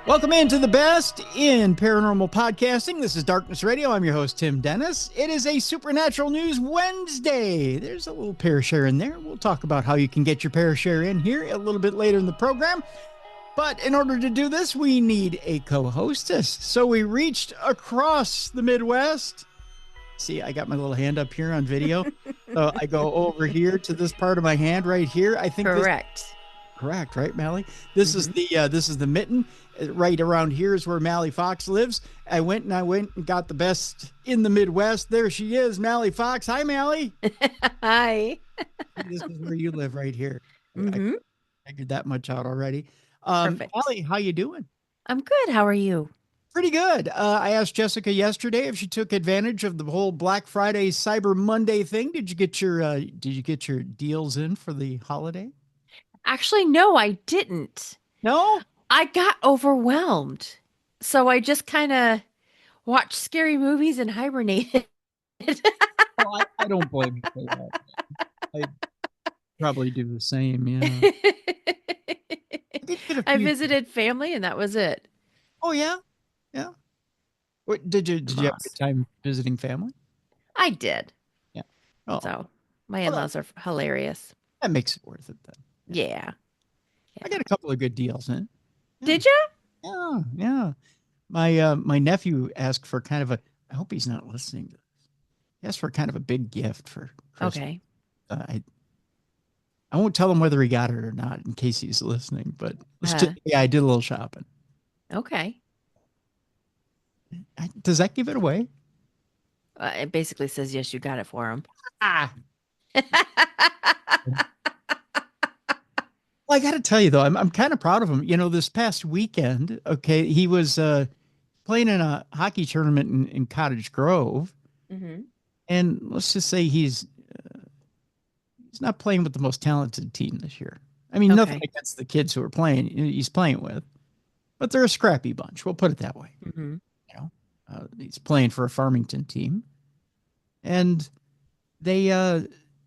Welcome into the best in paranormal podcasting. This is Darkness Radio. I'm your host, Tim Dennis. It is a Supernatural News Wednesday. There's a little Parashare in there. We'll talk about how you can get your Parashare in here a little bit later in the program. But in order to do this, we need a co-hostess. So we reached across the Midwest. See, I got my little hand up here on video. So I go over here to this part of my hand right here. I think Correct, right, Mallie? This is the mitten. Right around here is where Mallie Fox lives. I went and got the best in the Midwest. There she is, Mallie Fox. Hi, Mallie. Hi. This is where you live, right here. Mm-hmm. I figured that much out already. Perfect. Mallie, how you doing? I'm good. How are you? Pretty good. I asked Jessica yesterday if she took advantage of the whole Black Friday, Cyber Monday thing. Did you get your deals in for the holiday? Actually, no, I didn't. No? I got overwhelmed. So I just kind of watched scary movies and hibernated. Well, I don't blame you for that. I probably do the same, yeah. I visited family and that was it. Oh, yeah? Yeah. What, did you have a good time visiting family? I did. Yeah. Oh. So my in-laws are hilarious. That makes it worth it then. Yeah. I got a couple of good deals in. Yeah. Did you? Yeah. My nephew asked for kind of a, I hope he's not listening to this. He asked for kind of a big gift for Christmas. Okay. I won't tell him whether he got it or not in case he's listening, but I did a little shopping. Okay. Does that give it away? It basically says, yes, you got it for him. Well, I got to tell you, though, I'm kind of proud of him. You know, this past weekend, okay, he was playing in a hockey tournament in Cottage Grove. Mm-hmm. And let's just say he's not playing with the most talented team this year. I mean, nothing against the kids who are playing, he's playing with, but they're a scrappy bunch. We'll put it that way. Mm-hmm. You know, he's playing for a Farmington team, and they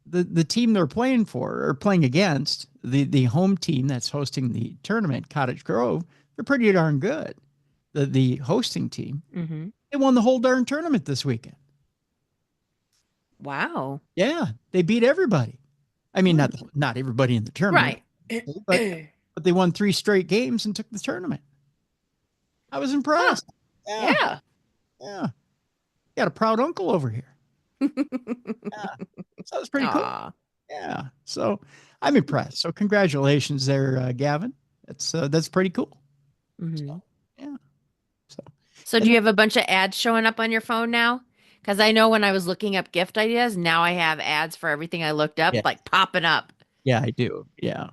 the team they're playing for or playing against, the home team that's hosting the tournament, Cottage Grove, they're pretty darn good. The hosting team, they won the whole darn tournament this weekend. Wow. Yeah, they beat everybody. I mean, not everybody in the tournament, right? But they won 3 straight games and took the tournament. I was impressed. Huh. Yeah. Got a proud uncle over here. Yeah. So that's pretty cool. Yeah. So I'm impressed. So congratulations there, Gavin. That's pretty cool. Mm-hmm. So, yeah. So do you have a bunch of ads showing up on your phone now? Because I know when I was looking up gift ideas, now I have ads for everything I looked up, like popping up. Yeah, I do. Yeah.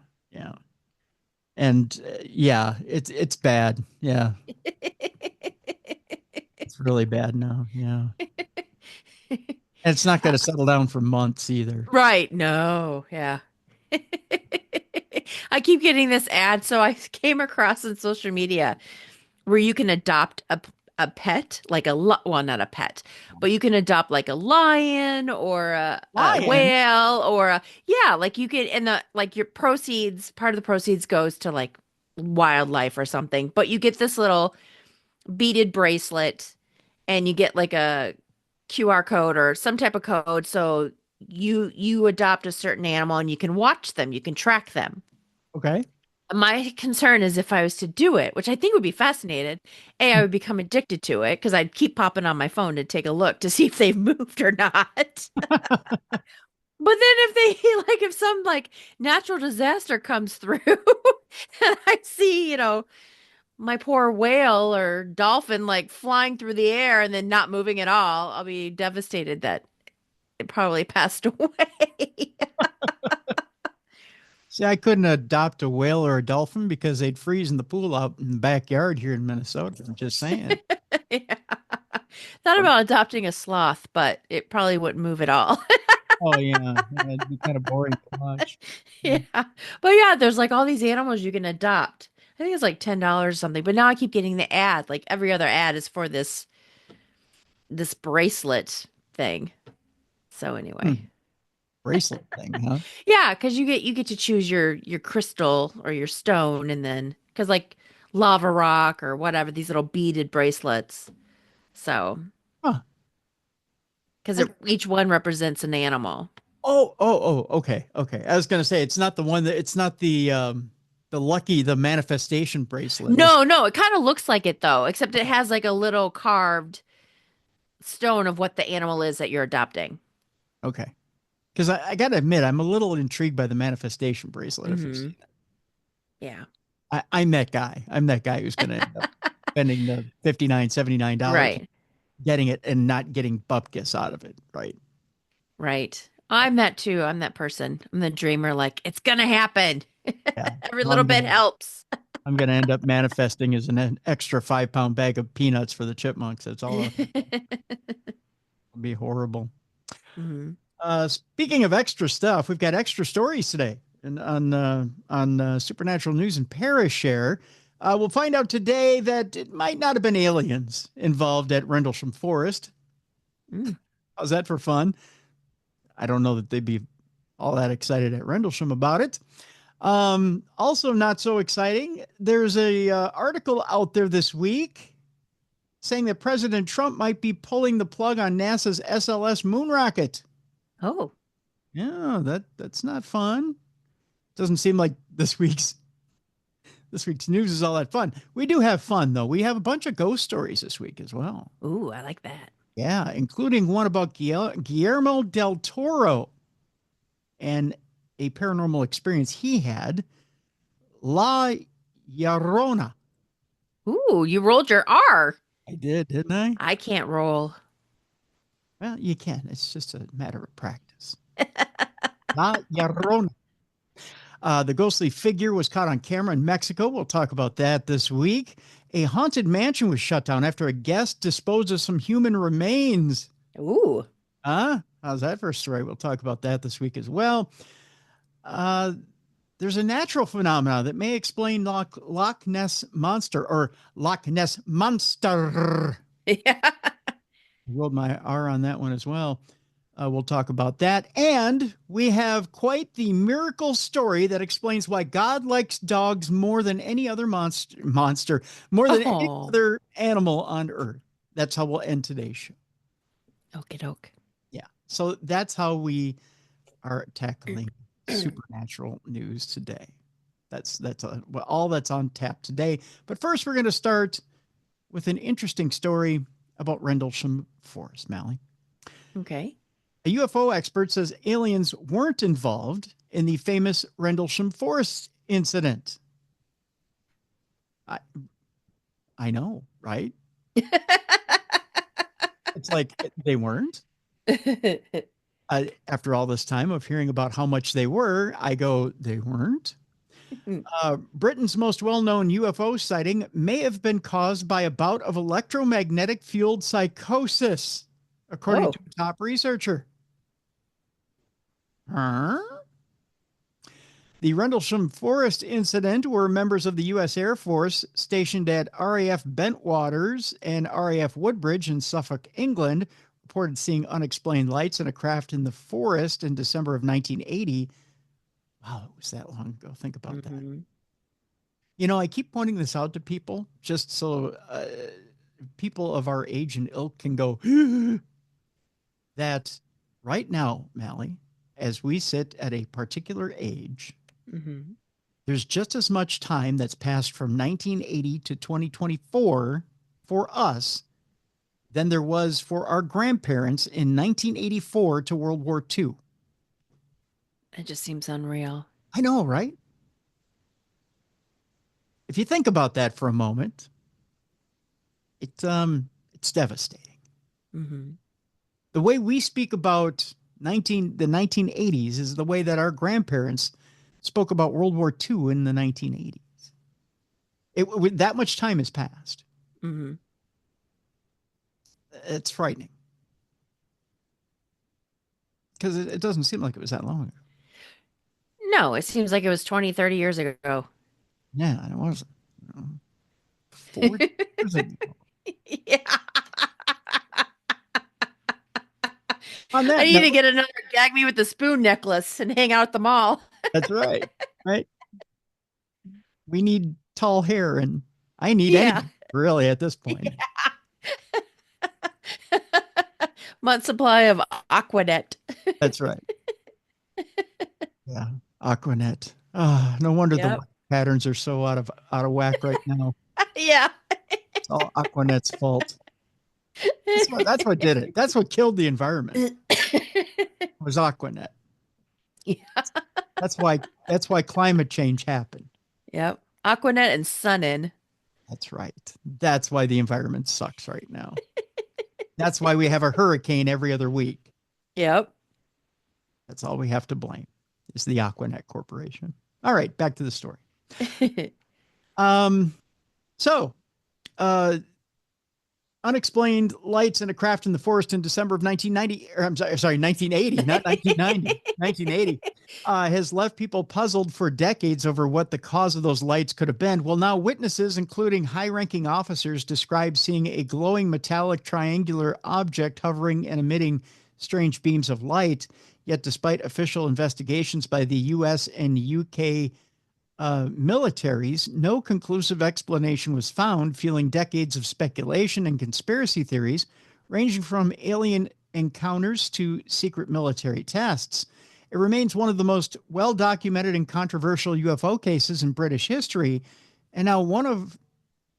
And it's bad. Yeah. It's really bad now. Yeah. And it's not going to settle down for months either. Right. No. Yeah. I keep getting this ad. So I came across on social media where you can adopt a pet, like well, not a pet, but you can adopt like a lion or a whale or like you can, and your proceeds, part of the proceeds goes to like wildlife or something, but you get this little beaded bracelet and you get like a QR code or some type of code. So you adopt a certain animal and you can watch them, you can track them. Okay. My concern is if I was to do it, which I think would be fascinating, I would become addicted to it because I'd keep popping on my phone to take a look to see if they've moved or not. But then if some like natural disaster comes through and I see, my poor whale or dolphin like flying through the air and then not moving at all, I'll be devastated that it probably passed away. See, I couldn't adopt a whale or a dolphin because they'd freeze in the pool out in the backyard here in Minnesota. I'm just saying. Yeah. Thought about adopting a sloth, but it probably wouldn't move at all. Oh, yeah. It'd be kind of boring to watch. Yeah. But yeah, there's like all these animals you can adopt. I think it's like $10 or something. But now I keep getting the ad. Like every other ad is for this bracelet thing. So anyway. Bracelet thing, huh? Yeah, because you get to choose your crystal or your stone, and then because like lava rock or whatever, these little beaded bracelets. So, Huh. because I, each one represents an animal. okay, okay. I was gonna say it's not the one that it's not the manifestation bracelet. Is No, no, it kind of looks like it though, except it has like a little carved stone of what the animal is that you're adopting. okay. Because I gotta admit, I'm a little intrigued by the manifestation bracelet. If you've Hmm. seen it, Yeah. I'm that guy. I'm that guy who's gonna end up spending the $59, $79 Right. getting it and not getting bupkis out of it. Right. Right. I'm that too. I'm that person. I'm the dreamer, like, it's gonna happen. Yeah. Every So little bit helps. I'm gonna end up manifesting as an extra 5 pound bag of peanuts for the chipmunks. That's all. It'll be horrible. Hmm. Speaking of extra stuff, we've got extra stories today and on supernatural news and Parashare. We'll find out today that it might not have been aliens involved at Rendlesham Forest. Mm. How's that for fun? I don't know that they'd be all that excited at Rendlesham about it. Also, not so exciting. There's a article out there this week saying that President Trump might be pulling the plug on NASA's SLS moon rocket. Oh. Yeah, that's not fun. Doesn't seem like this week's news is all that fun. We do have fun though. We have a bunch of ghost stories this week as well. Ooh, I like that. Yeah, including one about Guillermo del Toro and a paranormal experience he had. La Llorona. Ooh, you rolled your R. I did, didn't I? I can't roll. Well, you can. It's just a matter of practice. La Llorona. The ghostly figure was caught on camera in Mexico. We'll talk about that this week. A haunted mansion was shut down after a guest disposed of some human remains. Ooh. How's that for a story? We'll talk about that this week as well. Uh, there's a natural phenomenon that may explain Loch Ness Monster or Loch Ness Monster. Yeah. Rolled my R on that one as well. We'll talk about that. And we have quite the miracle story that explains why God likes dogs more than any other monster, more than any Oh. other animal on earth. That's how we'll end today's show. Okie doke. Yeah. So that's how we are tackling supernatural news today. That's all that's on tap today. But first, we're going to start with an interesting story about Rendlesham Forest, Mallie. Okay. A UFO expert says aliens weren't involved in the famous Rendlesham Forest incident. I know, right? It's like they weren't. After all this time of hearing about how much they were, I go, they weren't. Britain's most well-known UFO sighting may have been caused by a bout of electromagnetic-fueled psychosis, according Oh. to a top researcher. Huh? The Rendlesham Forest incident, where members of the U.S. Air Force stationed at RAF Bentwaters and RAF Woodbridge in Suffolk, England, reported seeing unexplained lights in a craft in the forest in December of 1980. Wow, it was that long ago. Think about that. Mm-hmm. You know, I keep pointing this out to people just so people of our age and ilk can go, that right now, Mallie, as we sit at a particular age, Mm-hmm. there's just as much time that's passed from 1980 to 2024 for us than there was for our grandparents in 1984 to World War II. It just seems unreal. I know, right? If you think about that for a moment, it's devastating. Mm-hmm. The way we speak about the 1980s is the way that our grandparents spoke about World War II in the 1980s. That much time has passed. Mm-hmm. It's frightening because it doesn't seem like it was that long ago. No, it seems like it was 20, 30 years ago. Yeah, it was 40 years ago. Yeah. On I that need to note, get another gag me with the spoon necklace and hang out at the mall. that's right. Right. We need tall hair and I need Yeah. anything, really, at this point. Month supply of Aquanet. That's right. Yeah. Aquanet. Oh, no wonder the Yep. weather patterns are so out of whack right now. Yeah. It's all Aquanet's fault. That's what did it. That's what killed the environment. Was Aquanet. Yeah. That's why climate change happened. Yep. Aquanet and Sunin. That's right. That's why the environment sucks right now. That's why we have a hurricane every other week. Yep. That's all we have to blame is the Aquanet Corporation. All right, back to the story. So, unexplained lights in a craft in the forest in December of 1990, or I'm sorry, 1980, not 1990, 1980, has left people puzzled for decades over what the cause of those lights could have been. Well, now witnesses, including high-ranking officers, describe seeing a glowing metallic triangular object hovering and emitting strange beams of light. Yet, despite official investigations by the U.S. and U.K. Militaries, no conclusive explanation was found, fueling decades of speculation and conspiracy theories, ranging from alien encounters to secret military tests. It remains one of the most well-documented and controversial UFO cases in British history, and now one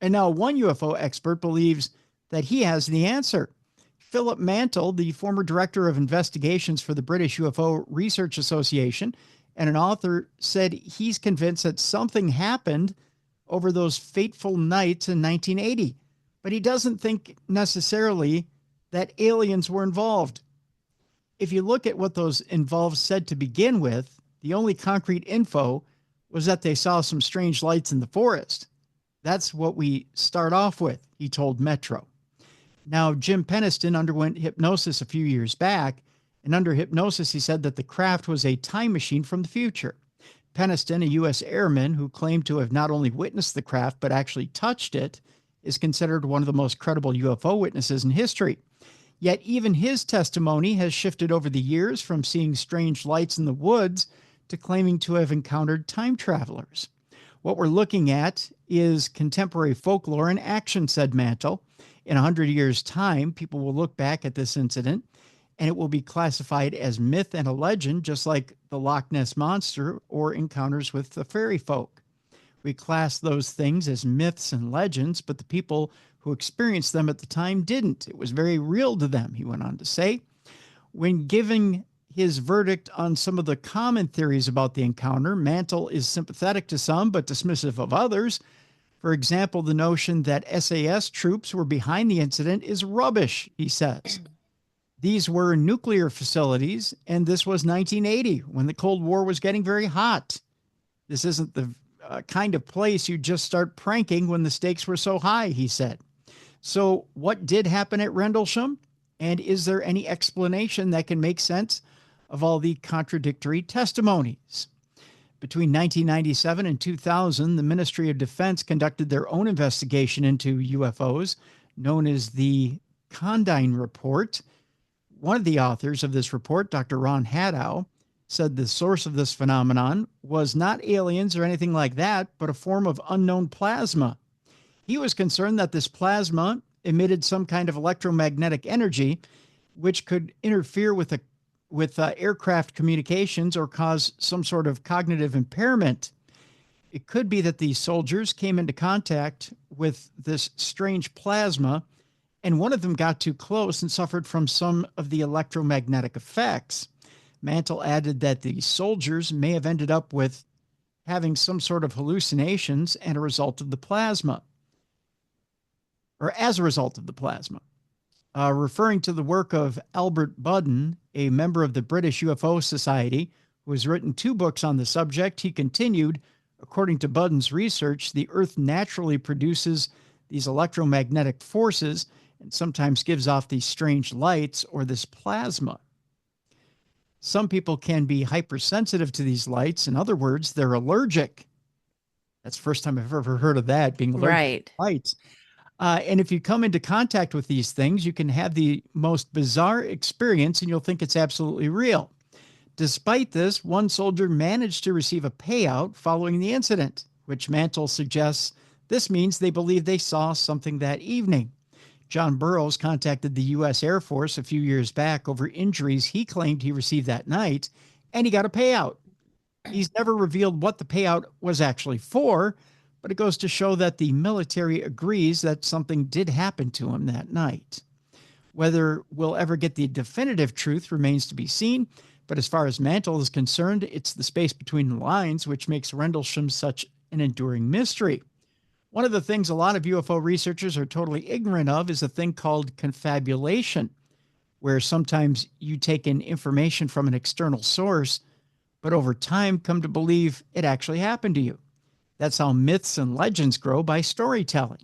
UFO expert believes that he has the answer. Philip Mantle, the former director of investigations for the British UFO Research Association, and an author, said he's convinced that something happened over those fateful nights in 1980, but he doesn't think necessarily that aliens were involved. If you look at what those involved said to begin with, the only concrete info was that they saw some strange lights in the forest. That's what we start off with, he told Metro. Now, Jim Peniston underwent hypnosis a few years back, and under hypnosis, he said that the craft was a time machine from the future. Peniston, a U.S. airman who claimed to have not only witnessed the craft but actually touched it, is considered one of the most credible UFO witnesses in history. Yet even his testimony has shifted over the years from seeing strange lights in the woods to claiming to have encountered time travelers. What we're looking at is contemporary folklore in action, said Mantle. In 100 years' time, people will look back at this incident and it will be classified as myth and a legend, just like the Loch Ness Monster or encounters with the fairy folk. We class those things as myths and legends, but the people who experienced them at the time didn't. It was very real to them, he went on to say. When giving his verdict on some of the common theories about the encounter, Mantle is sympathetic to some but dismissive of others. For example, the notion that SAS troops were behind the incident is rubbish, he says. These were nuclear facilities, and this was 1980 when the Cold War was getting very hot. This isn't the kind of place you just start pranking when the stakes were so high, he said. So what did happen at Rendlesham? And is there any explanation that can make sense of all the contradictory testimonies? Between 1997 and 2000, the Ministry of Defense conducted their own investigation into UFOs, known as the Condign Report. One of the authors of this report, Dr. Ron Haddow, said the source of this phenomenon was not aliens or anything like that, but a form of unknown plasma. He was concerned that this plasma emitted some kind of electromagnetic energy, which could interfere with aircraft communications or cause some sort of cognitive impairment. It could be that these soldiers came into contact with this strange plasma, and one of them got too close and suffered from some of the electromagnetic effects. Mantle added that the soldiers may have ended up with having some sort of hallucinations and a result of the plasma, or as a result of the plasma. Referring to the work of Albert Budden, a member of the British UFO Society, who has written 2 books on the subject, he continued, according to Budden's research, the Earth naturally produces these electromagnetic forces and sometimes gives off these strange lights or this plasma. Some people can be hypersensitive to these lights. In other words, they're allergic. That's the first time I've ever heard of that, being allergic to lights. And if you come into contact with these things, you can have the most bizarre experience and you'll think it's absolutely real. Despite this, one soldier managed to receive a payout following the incident, which Mantle suggests This means they believe they saw something that evening. John Burroughs contacted the U.S. Air Force a few years back over injuries he claimed he received that night, and he got a payout. He's never revealed what the payout was actually for, but it goes to show that the military agrees that something did happen to him that night. Whether we'll ever get the definitive truth remains to be seen, but as far as Mantle is concerned, it's the space between the lines which makes Rendlesham such an enduring mystery. One of the things a lot of UFO researchers are totally ignorant of is a thing called confabulation, where sometimes you take in information from an external source, but over time come to believe it actually happened to you. That's how myths and legends grow, by storytelling.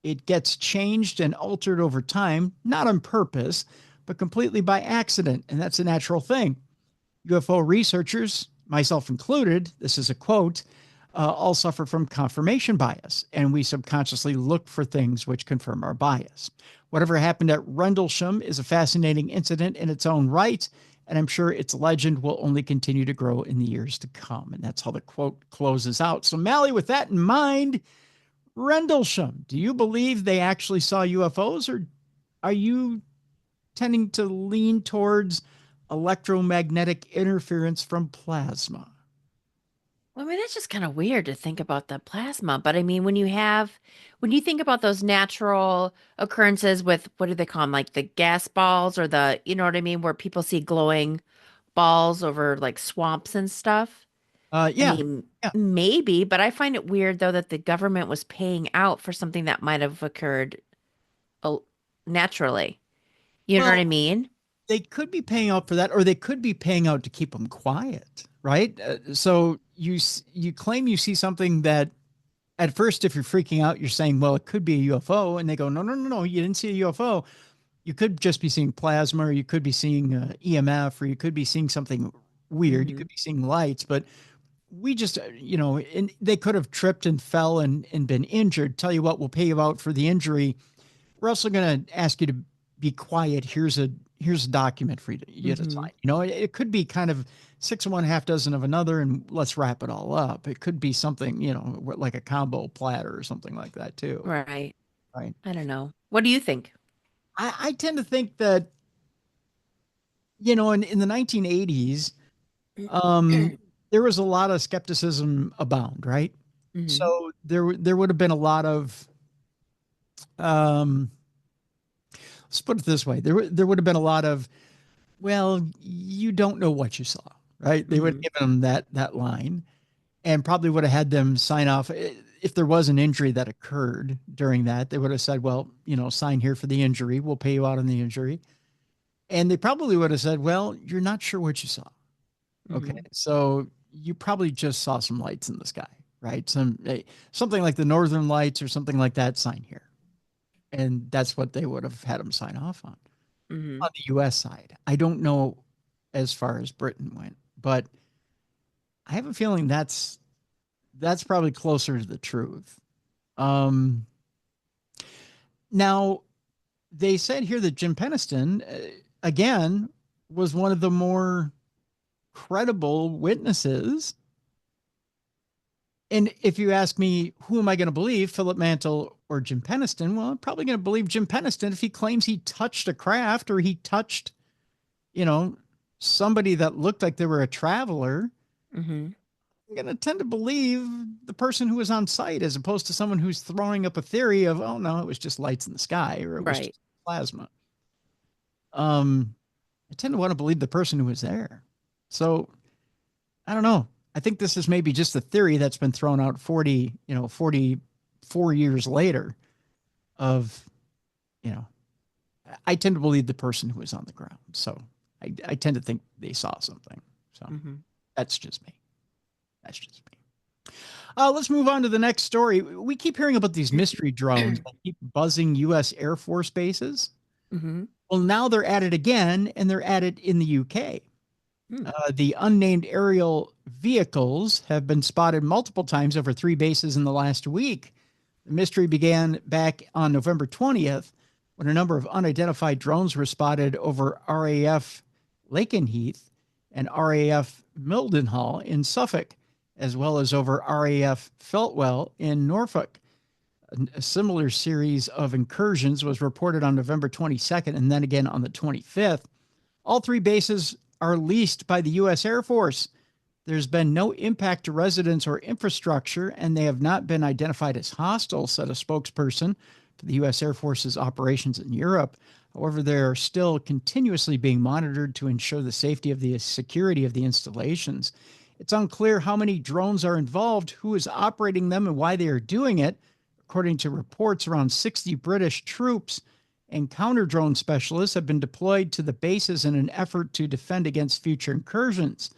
It gets changed and altered over time, not on purpose, but completely by accident, and that's a natural thing. UFO researchers, myself included, this is a quote, all suffer from confirmation bias, and we subconsciously look for things which confirm our bias. Whatever happened at Rendlesham is a fascinating incident in its own right, and I'm sure its legend will only continue to grow in the years to come. And that's how the quote closes out. So, Mallie, with that in mind, Rendlesham, do you believe they actually saw UFOs, or are you tending to lean towards electromagnetic interference from plasma? Well, I mean, it's just kind of weird to think about the plasma, but I mean, when you think about those natural occurrences with, what do they call them? Like the gas balls, or the, you know what I mean? Where people see glowing balls over like swamps and stuff. I Yeah. mean, Yeah. maybe, but I find it weird though that the government was paying out for something that might have occurred uh, naturally. You know what I Well, mean? they could be paying out for that, or they could be paying out to keep them quiet, right? So you claim you see something that, at first, if you're freaking out, you're saying, well, it could be a UFO, and they go, no, no, no, no, you didn't see a UFO. You could just be seeing plasma, or you could be seeing EMF, or you could be seeing something weird. You Hmm. could be seeing lights, but we just, and they could have tripped and fell and been injured. Tell you what, we'll pay you out for the injury. We're also going to ask you to be quiet. Here's a document for you to Hmm. sign. It could be kind of six of one, half dozen of another, and let's wrap it all up. It could be something, like a combo platter or something like that too. Right. Right. I don't know. What do you think? I tend to think that, in the 1980s, um, there was a lot of skepticism abound, right? Hmm. So there would have been a lot of, um, let's put it this way, there would have been a lot of, well, you don't know what you saw, right? They would Hmm. give them that line, and probably would have had them sign off. If there was an injury that occurred during that, they would have said, well, sign here for the injury. We'll pay you out on the injury. And they probably would have said, well, you're not sure what you saw. Okay. Hmm. So you probably just saw some lights in the sky, right? Something like the Northern Lights or something like that, sign here. And that's what they would have had them sign off on. Hmm. On the US side, I don't know as far as Britain went, but I have a feeling that's probably closer to the truth. Um, Now, they said here that Jim Peniston, again, was one of the more credible witnesses. And if you ask me, who am I going to believe, Philip Mantle or Jim Peniston? Well, I'm probably going to believe Jim Peniston if he claims he touched a craft, or he touched, you know, somebody that looked like they were a traveler. Hmm. I'm going to tend to believe the person who was on site, as opposed to someone who's throwing up a theory of, oh no, it was just lights in the sky, or it was Right. just plasma. Um, I tend to want to believe the person who was there. So I don't know. I think this is maybe just a theory that's been thrown out 44 years later of, you know, I tend to believe the person who was on the ground. So I tend to think they saw something. So Hmm. that's just me. That's just me. Let's move on to the next story. We keep hearing about these mystery drones that keep buzzing U.S. Air Force bases. Hmm. Well, now they're at it again, and they're at it in the UK. Hmm. The unnamed aerial vehicles have been spotted multiple times over three bases in the last week. The mystery began back on November 20th, when a number of unidentified drones were spotted over RAF Lakenheath and RAF Mildenhall in Suffolk, as well as over RAF Feltwell in Norfolk. A similar series of incursions was reported on November 22nd and then again on the 25th. All three bases are leased by the U.S. Air Force. There's been no impact to residents or infrastructure, and they have not been identified as hostile, said a spokesperson for the U.S. Air Force's operations in Europe. However, they're still continuously being monitored to ensure the safety of the security of the installations. It's unclear how many drones are involved, who is operating them, and why they are doing it. According to reports, around 60 British troops and counter-drone specialists have been deployed to the bases in an effort to defend against future incursions.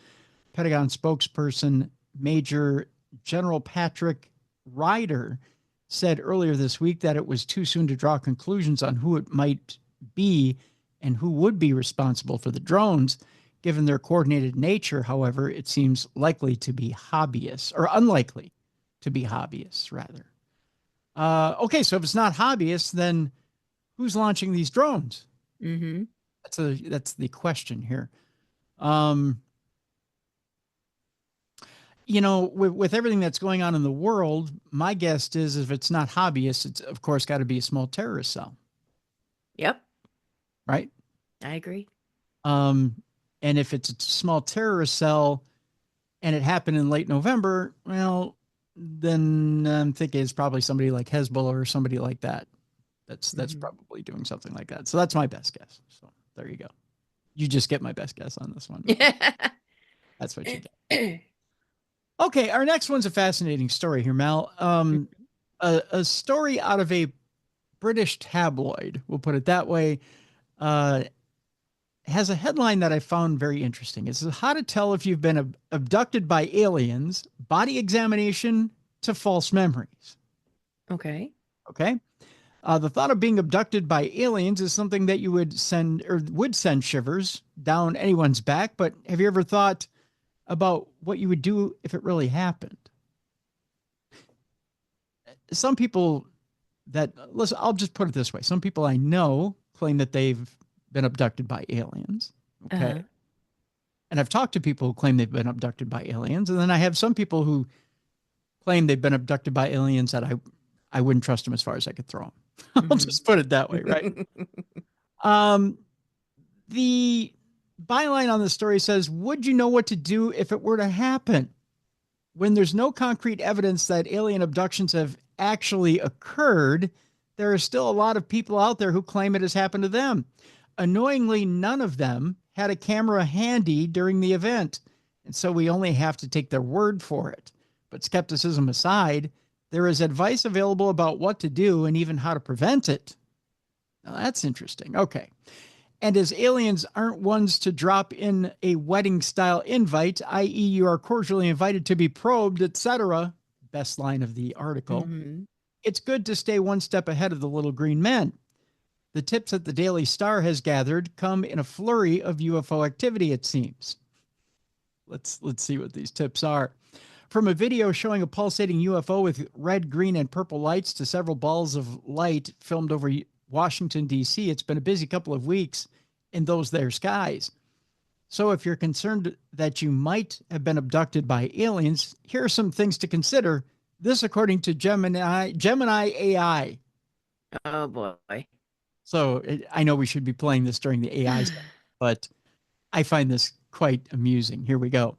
Pentagon spokesperson Major General Patrick Ryder said earlier this week that it was too soon to draw conclusions on who it might be and who would be responsible for the drones. Given their coordinated nature, however, it seems likely to be hobbyists, or unlikely to be hobbyists, rather. Okay, so if it's not hobbyists, then who's launching these drones? Mm-hmm. That's the question here. With everything that's going on in the world, my guess is if it's not hobbyists, it's of course got to be a small terrorist cell. Yep. Right? I agree. And if it's a small terrorist cell and it happened in late November, well, then I'm thinking it's probably somebody like Hezbollah or somebody like that. That's probably doing something like that. So that's my best guess. So there you go. You just get my best guess on this one. That's what you get. Okay, our next one's a fascinating story here, Mal. A story out of a British tabloid, we'll put it that way, has a headline that I found very interesting. It says, how to tell if you've been abducted by aliens, body examination to false memories. Okay. The thought of being abducted by aliens is something that you would send shivers down anyone's back. But have you ever thought about what you would do if it really happened? Some people I'll just put it this way. Some people I know claim that they've been abducted by aliens. Okay. Uh-huh. And I've talked to people who claim they've been abducted by aliens. And then I have some people who claim they've been abducted by aliens that I wouldn't trust them as far as I could throw them. I'll just put it that way. Right. The byline on the story says, would you know what to do if it were to happen? When there's no concrete evidence that alien abductions have actually occurred, there are still a lot of people out there who claim it has happened to them. Annoyingly, none of them had a camera handy during the event, and so we only have to take their word for it. But skepticism aside, there is advice available about what to do and even how to prevent it. Now, that's interesting. Okay. And as aliens aren't ones to drop in a wedding-style invite, i.e. you are cordially invited to be probed, etc., best line of the article, it's good to stay one step ahead of the little green men. The tips that the Daily Star has gathered come in a flurry of UFO activity, it seems. Let's see what these tips are. From a video showing a pulsating UFO with red, green, and purple lights to several balls of light filmed over Washington, D.C., it's been a busy couple of weeks in those there skies. So if you're concerned that you might have been abducted by aliens, here are some things to consider. This according to Gemini AI. Oh, boy. So I know we should be playing this during the AI stuff, but I find this quite amusing. Here we go.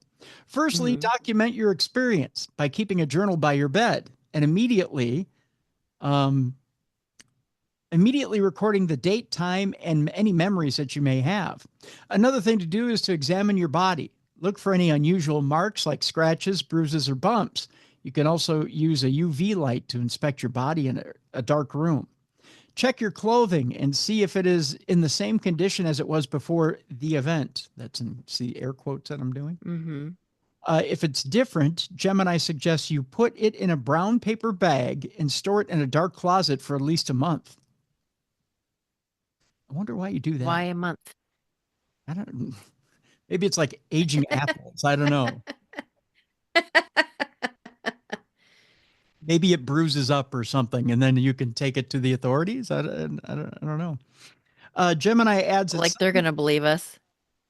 Firstly, document your experience by keeping a journal by your bed and immediately recording the date, time, and any memories that you may have. Another thing to do is to examine your body. Look for any unusual marks like scratches, bruises, or bumps. You can also use a UV light to inspect your body in a dark room. Check your clothing and see if it is in the same condition as it was before the event. That's see air quotes that I'm doing. If it's different, Gemini suggests you put it in a brown paper bag and store it in a dark closet for at least a month. I wonder why you do that. Why a month? I don't. Maybe it's like aging apples. I don't know. Maybe it bruises up or something, and then you can take it to the authorities. I don't know. Gemini adds, like they're going to believe us.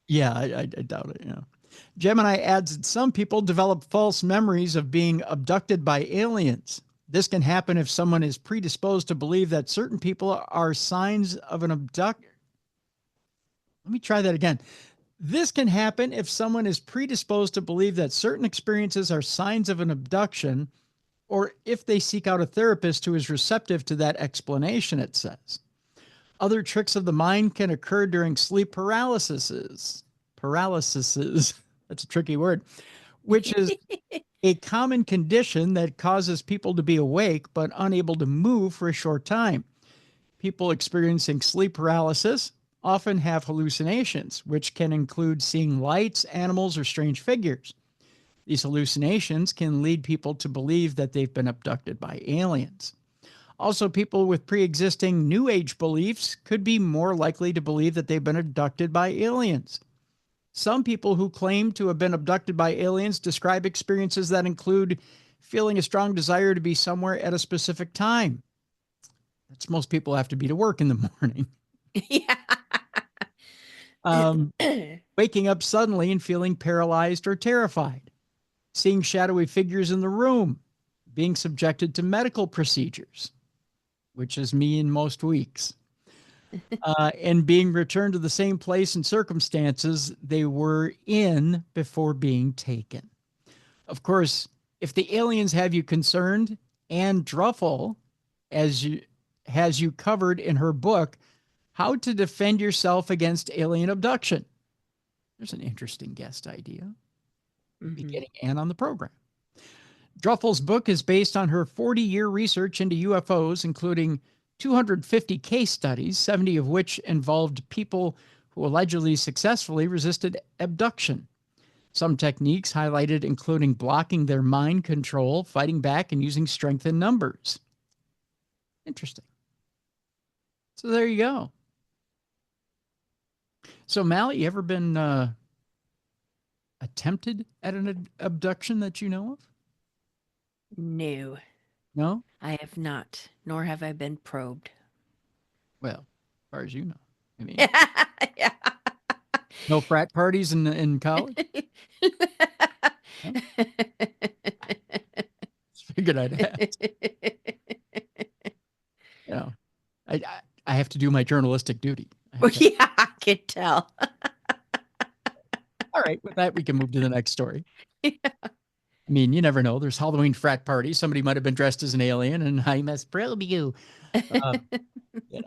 Yeah, I doubt it. Yeah. Gemini adds that some people develop false memories of being abducted by aliens. This can happen if someone is predisposed to believe that certain people are signs of an abduction. Let me try that again. This can happen if someone is predisposed to believe that certain experiences are signs of an abduction, or if they seek out a therapist who is receptive to that explanation, it says. Other tricks of the mind can occur during sleep paralysis. That's a tricky word, which is a common condition that causes people to be awake but unable to move for a short time. People experiencing sleep paralysis often have hallucinations, which can include seeing lights, animals, or strange figures. These hallucinations can lead people to believe that they've been abducted by aliens. Also, people with pre-existing New Age beliefs could be more likely to believe that they've been abducted by aliens. Some people who claim to have been abducted by aliens describe experiences that include feeling a strong desire to be somewhere at a specific time. That's most people have to be to work in the morning. Yeah. Waking up suddenly and feeling paralyzed or terrified. Seeing shadowy figures in the room. Being subjected to medical procedures, which is me in most weeks. And being returned to the same place and circumstances they were in before being taken. Of course, if the aliens have you concerned, Anne Druffel has you covered in her book, How to Defend Yourself Against Alien Abduction. There's an interesting guest idea. Be getting Anne on the program. Druffel's book is based on her 40-year research into UFOs, including 250 case studies, 70 of which involved people who allegedly successfully resisted abduction. Some techniques highlighted including blocking their mind control, fighting back, and using strength in numbers. Interesting. So there you go. So, Mallie, you ever been attempted at an abduction that you know of? No. No? I have not, nor have I been probed. Well, as far as you know. I mean, Yeah. no frat parties in college? Huh? Figured I'd ask. You know, I have to do my journalistic duty. Yeah, I can tell. All right, with that, we can move to the next story. Yeah. I mean, you never know. There's Halloween frat parties. Somebody might have been dressed as an alien, and I must probe you. You know.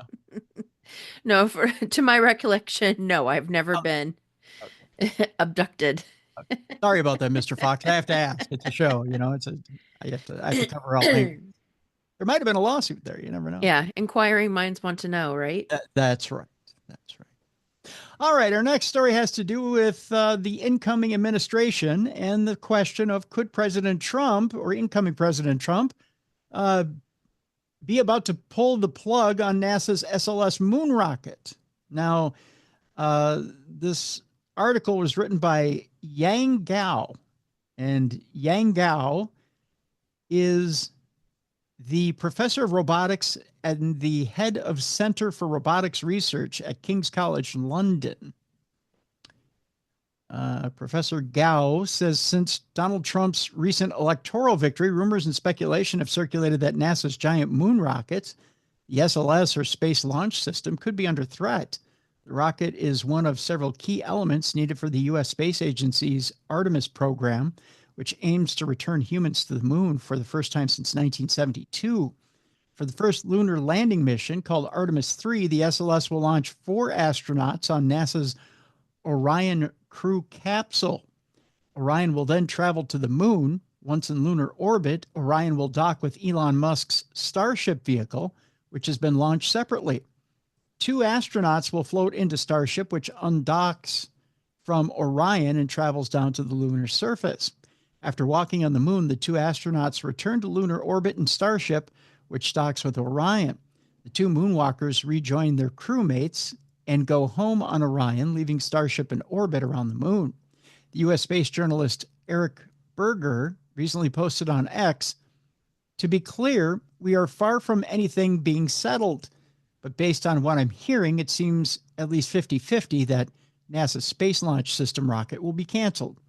No, to my recollection, no, I've never been abducted. Okay. Sorry about that, Mr. Fox. I have to ask. It's a show, you know. I have to cover all things. There might have been a lawsuit there. You never know. Yeah, inquiring minds want to know, right? That's right. That's right. All right, our next story has to do with the incoming administration and the question of could President Trump or incoming President Trump be about to pull the plug on NASA's SLS moon rocket. Now, this article was written by Yang Gao, and Yang Gao is the professor of robotics and the head of Center for Robotics Research at King's College London. Professor Gao says since Donald Trump's recent electoral victory, rumors and speculation have circulated that NASA's giant moon rockets, the SLS or Space Launch System, could be under threat. The rocket is one of several key elements needed for the U.S. Space Agency's Artemis program, which aims to return humans to the moon for the first time since 1972. For the first lunar landing mission, called Artemis 3, the SLS will launch 4 astronauts on NASA's Orion crew capsule. Orion will then travel to the moon. Once in lunar orbit, Orion will dock with Elon Musk's Starship vehicle, which has been launched separately. 2 astronauts will float into Starship, which undocks from Orion and travels down to the lunar surface. After walking on the moon, the 2 astronauts return to lunar orbit in Starship, which docks with Orion. The 2 moonwalkers rejoin their crewmates and go home on Orion, leaving Starship in orbit around the moon. The U.S. space journalist Eric Berger recently posted on X, "To be clear, we are far from anything being settled, but based on what I'm hearing, it seems at least 50-50 that NASA's Space Launch System rocket will be canceled.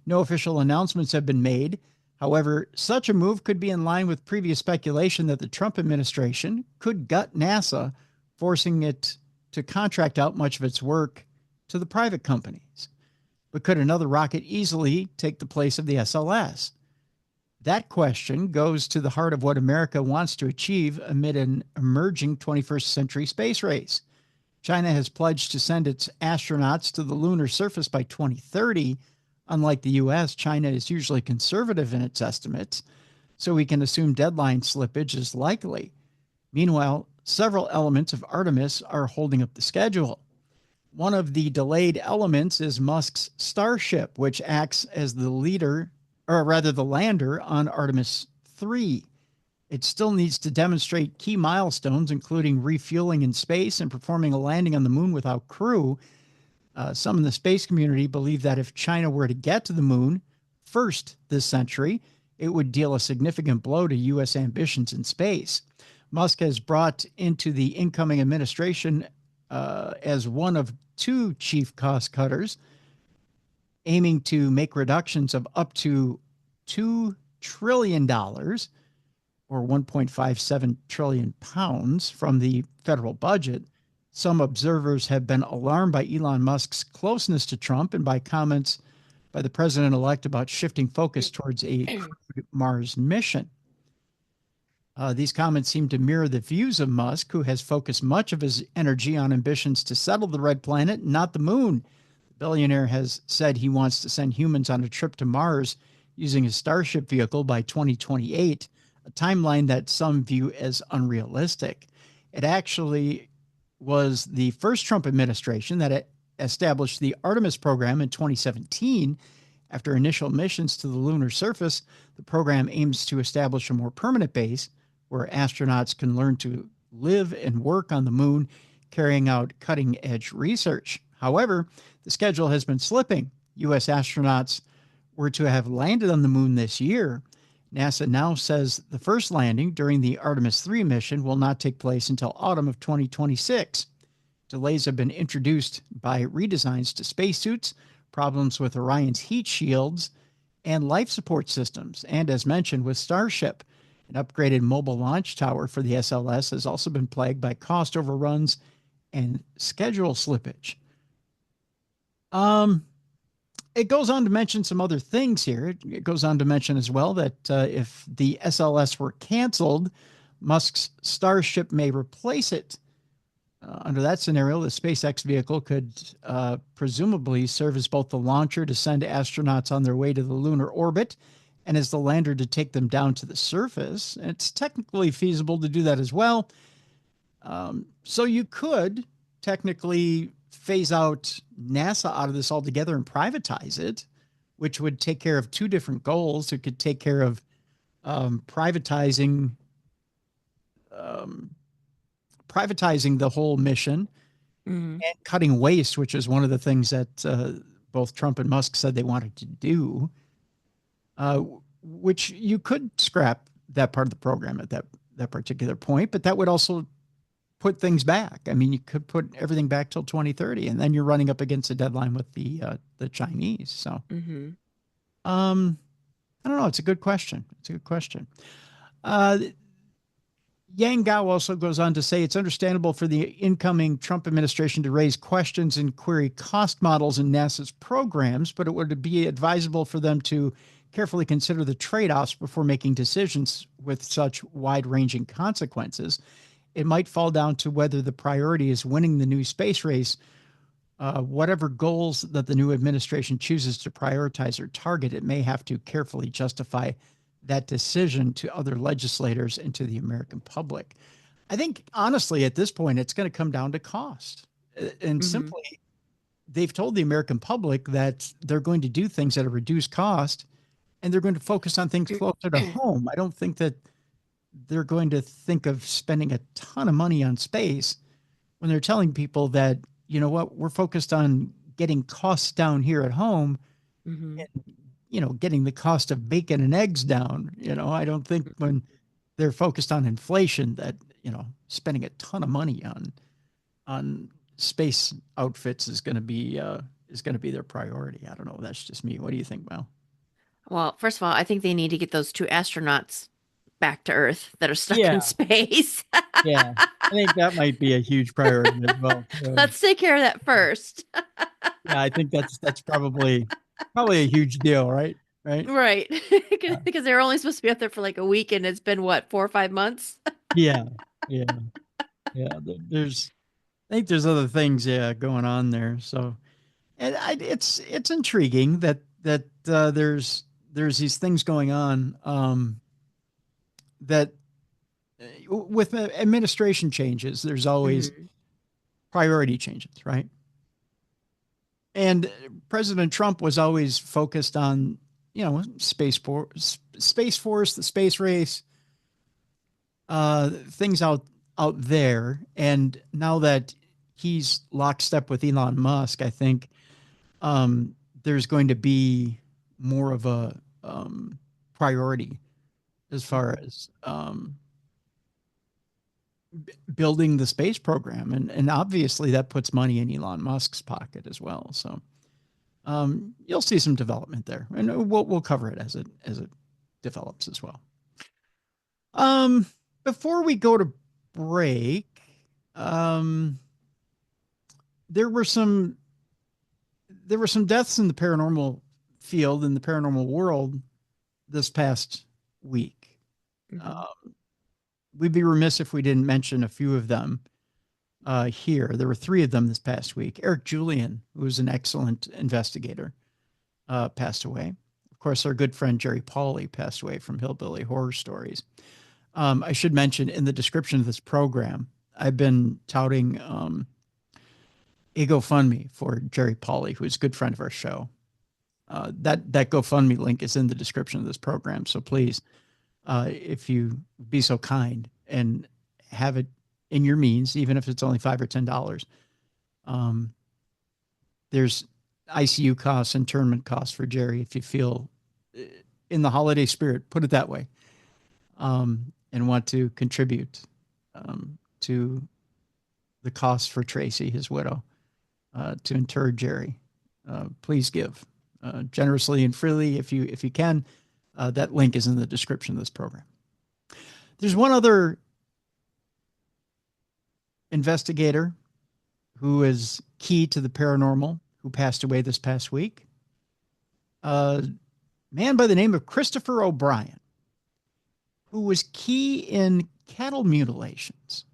No official announcements have been made. However, such a move could be in line with previous speculation that the Trump administration could gut NASA, forcing it to contract out much of its work to the private companies. But could another rocket easily take the place of the SLS? That question goes to the heart of what America wants to achieve amid an emerging 21st century space race. China has pledged to send its astronauts to the lunar surface by 2030. Unlike the US, China is usually conservative in its estimates, so we can assume deadline slippage is likely. Meanwhile, several elements of Artemis are holding up the schedule. One of the delayed elements is Musk's Starship, which acts as the leader, or rather the lander, on Artemis 3. It still needs to demonstrate key milestones, including refueling in space and performing a landing on the moon without crew. Some in the space community believe that if China were to get to the moon first this century, it would deal a significant blow to U.S. ambitions in space. Musk has brought into the incoming administration as one of two chief cost cutters, aiming to make reductions of up to $2 trillion or 1.57 trillion pounds from the federal budget. Some observers have been alarmed by Elon Musk's closeness to Trump and by comments by the president-elect about shifting focus towards a crewed Mars mission. These comments seem to mirror the views of Musk, who has focused much of his energy on ambitions to settle the red planet, not the moon. The billionaire has said he wants to send humans on a trip to Mars using a Starship vehicle by 2028, a timeline that some view as unrealistic. It actually was the first Trump administration that established the Artemis program in 2017. After initial missions to the lunar surface, the program aims to establish a more permanent base where astronauts can learn to live and work on the moon, carrying out cutting-edge research. However, the schedule has been slipping. U.S. astronauts were to have landed on the moon this year. NASA now says the first landing during the Artemis 3 mission will not take place until autumn of 2026. Delays have been introduced by redesigns to spacesuits, problems with Orion's heat shields, and life support systems. And as mentioned with Starship, an upgraded mobile launch tower for the SLS has also been plagued by cost overruns and schedule slippage. It goes on to mention some other things here. It goes on to mention as well that if the SLS were canceled, Musk's Starship may replace it. Under that scenario, the SpaceX vehicle could presumably serve as both the launcher to send astronauts on their way to the lunar orbit and as the lander to take them down to the surface. It's technically feasible to do that as well. So you could technically phase out NASA out of this altogether and privatize it, which would take care of two different goals. It could take care of privatizing the whole mission and cutting waste, which is one of the things that both Trump and Musk said they wanted to do, which you could scrap that part of the program at that particular point, but that would also put things back. I mean, you could put everything back till 2030, and then you're running up against a deadline with the Chinese. So, I don't know. It's a good question. Yang Gao also goes on to say it's understandable for the incoming Trump administration to raise questions and query cost models in NASA's programs, but it would be advisable for them to carefully consider the trade-offs before making decisions with such wide-ranging consequences. It might fall down to whether the priority is winning the new space race. Whatever goals that the new administration chooses to prioritize or target, it may have to carefully justify that decision to other legislators and to the American public. I think, honestly, at this point, it's going to come down to cost. And simply, they've told the American public that they're going to do things at a reduced cost, and they're going to focus on things closer to home. I don't think that they're going to think of spending a ton of money on space when they're telling people that, you know what, we're focused on getting costs down here at home and, getting the cost of bacon and eggs down. I don't think when they're focused on inflation that, spending a ton of money on space outfits is going to be their priority. I don't know. That's just me. What do you think, Mel? Well, first of all, I think they need to get those two astronauts back to Earth that are stuck in Yeah, space. yeah. I think that might be a huge priority as well. So, Let's take care of that first. yeah, I think that's probably a huge deal, right? Right? Right. Uh, Because they're only supposed to be up there for like a week and it's been what, 4 or 5 months? yeah, yeah, yeah. I think there's other things, yeah, going on there. So, and it's intriguing that there's these things going on that with administration changes, there's always Hmm. priority changes, right? And President Trump was always focused on, space force, the space race, things out there. And now that he's lockstep with Elon Musk, I think there's going to be more of a priority as far as building the space program, and obviously that puts money in Elon Musk's pocket as well. So you'll see some development there, and we'll cover it as it develops as well. Um, Before we go to break, um, there were some deaths in the paranormal field, in the paranormal world, this past week. Hmm. Uh, we'd be remiss if we didn't mention a few of them here. There were three of them this past week. Eric Julian, who was an excellent investigator, passed away. Of course, our good friend Jerry Pauly passed away from Hillbilly Horror Stories. I should mention in the description of this program, I've been touting a GoFundMe for Jerry Pauly, who is a good friend of our show. That GoFundMe link is in the description of this program. So please, if you be so kind and have it in your means, even if it's only $5 or $10, there's ICU costs, internment costs for Jerry. If you feel in the holiday spirit, put it that way, and want to contribute to the costs for Tracy, his widow, to inter Jerry, please give generously and freely if you can. That link is in the description of this program. There's one other investigator who is key to the paranormal who passed away this past week. A man by the name of Christopher O'Brien, who was key in cattle mutilations.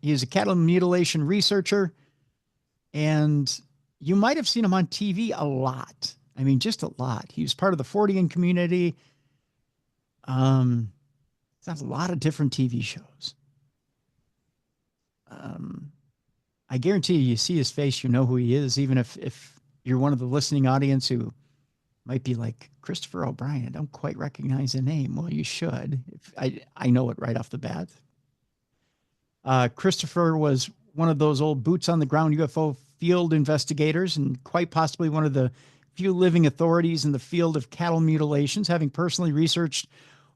He is a cattle mutilation researcher, and you might have seen him on TV a lot. I mean, just a lot. He was part of the Fortean community. He's on a lot of different TV shows. I guarantee you see his face, you know who he is, even if you're one of the listening audience who might be like, Christopher O'Brien, I don't quite recognize the name. Well, you should. I know it right off the bat. Christopher was one of those old boots on the ground UFO field investigators, and quite possibly one of the few living authorities in the field of cattle mutilations, having personally researched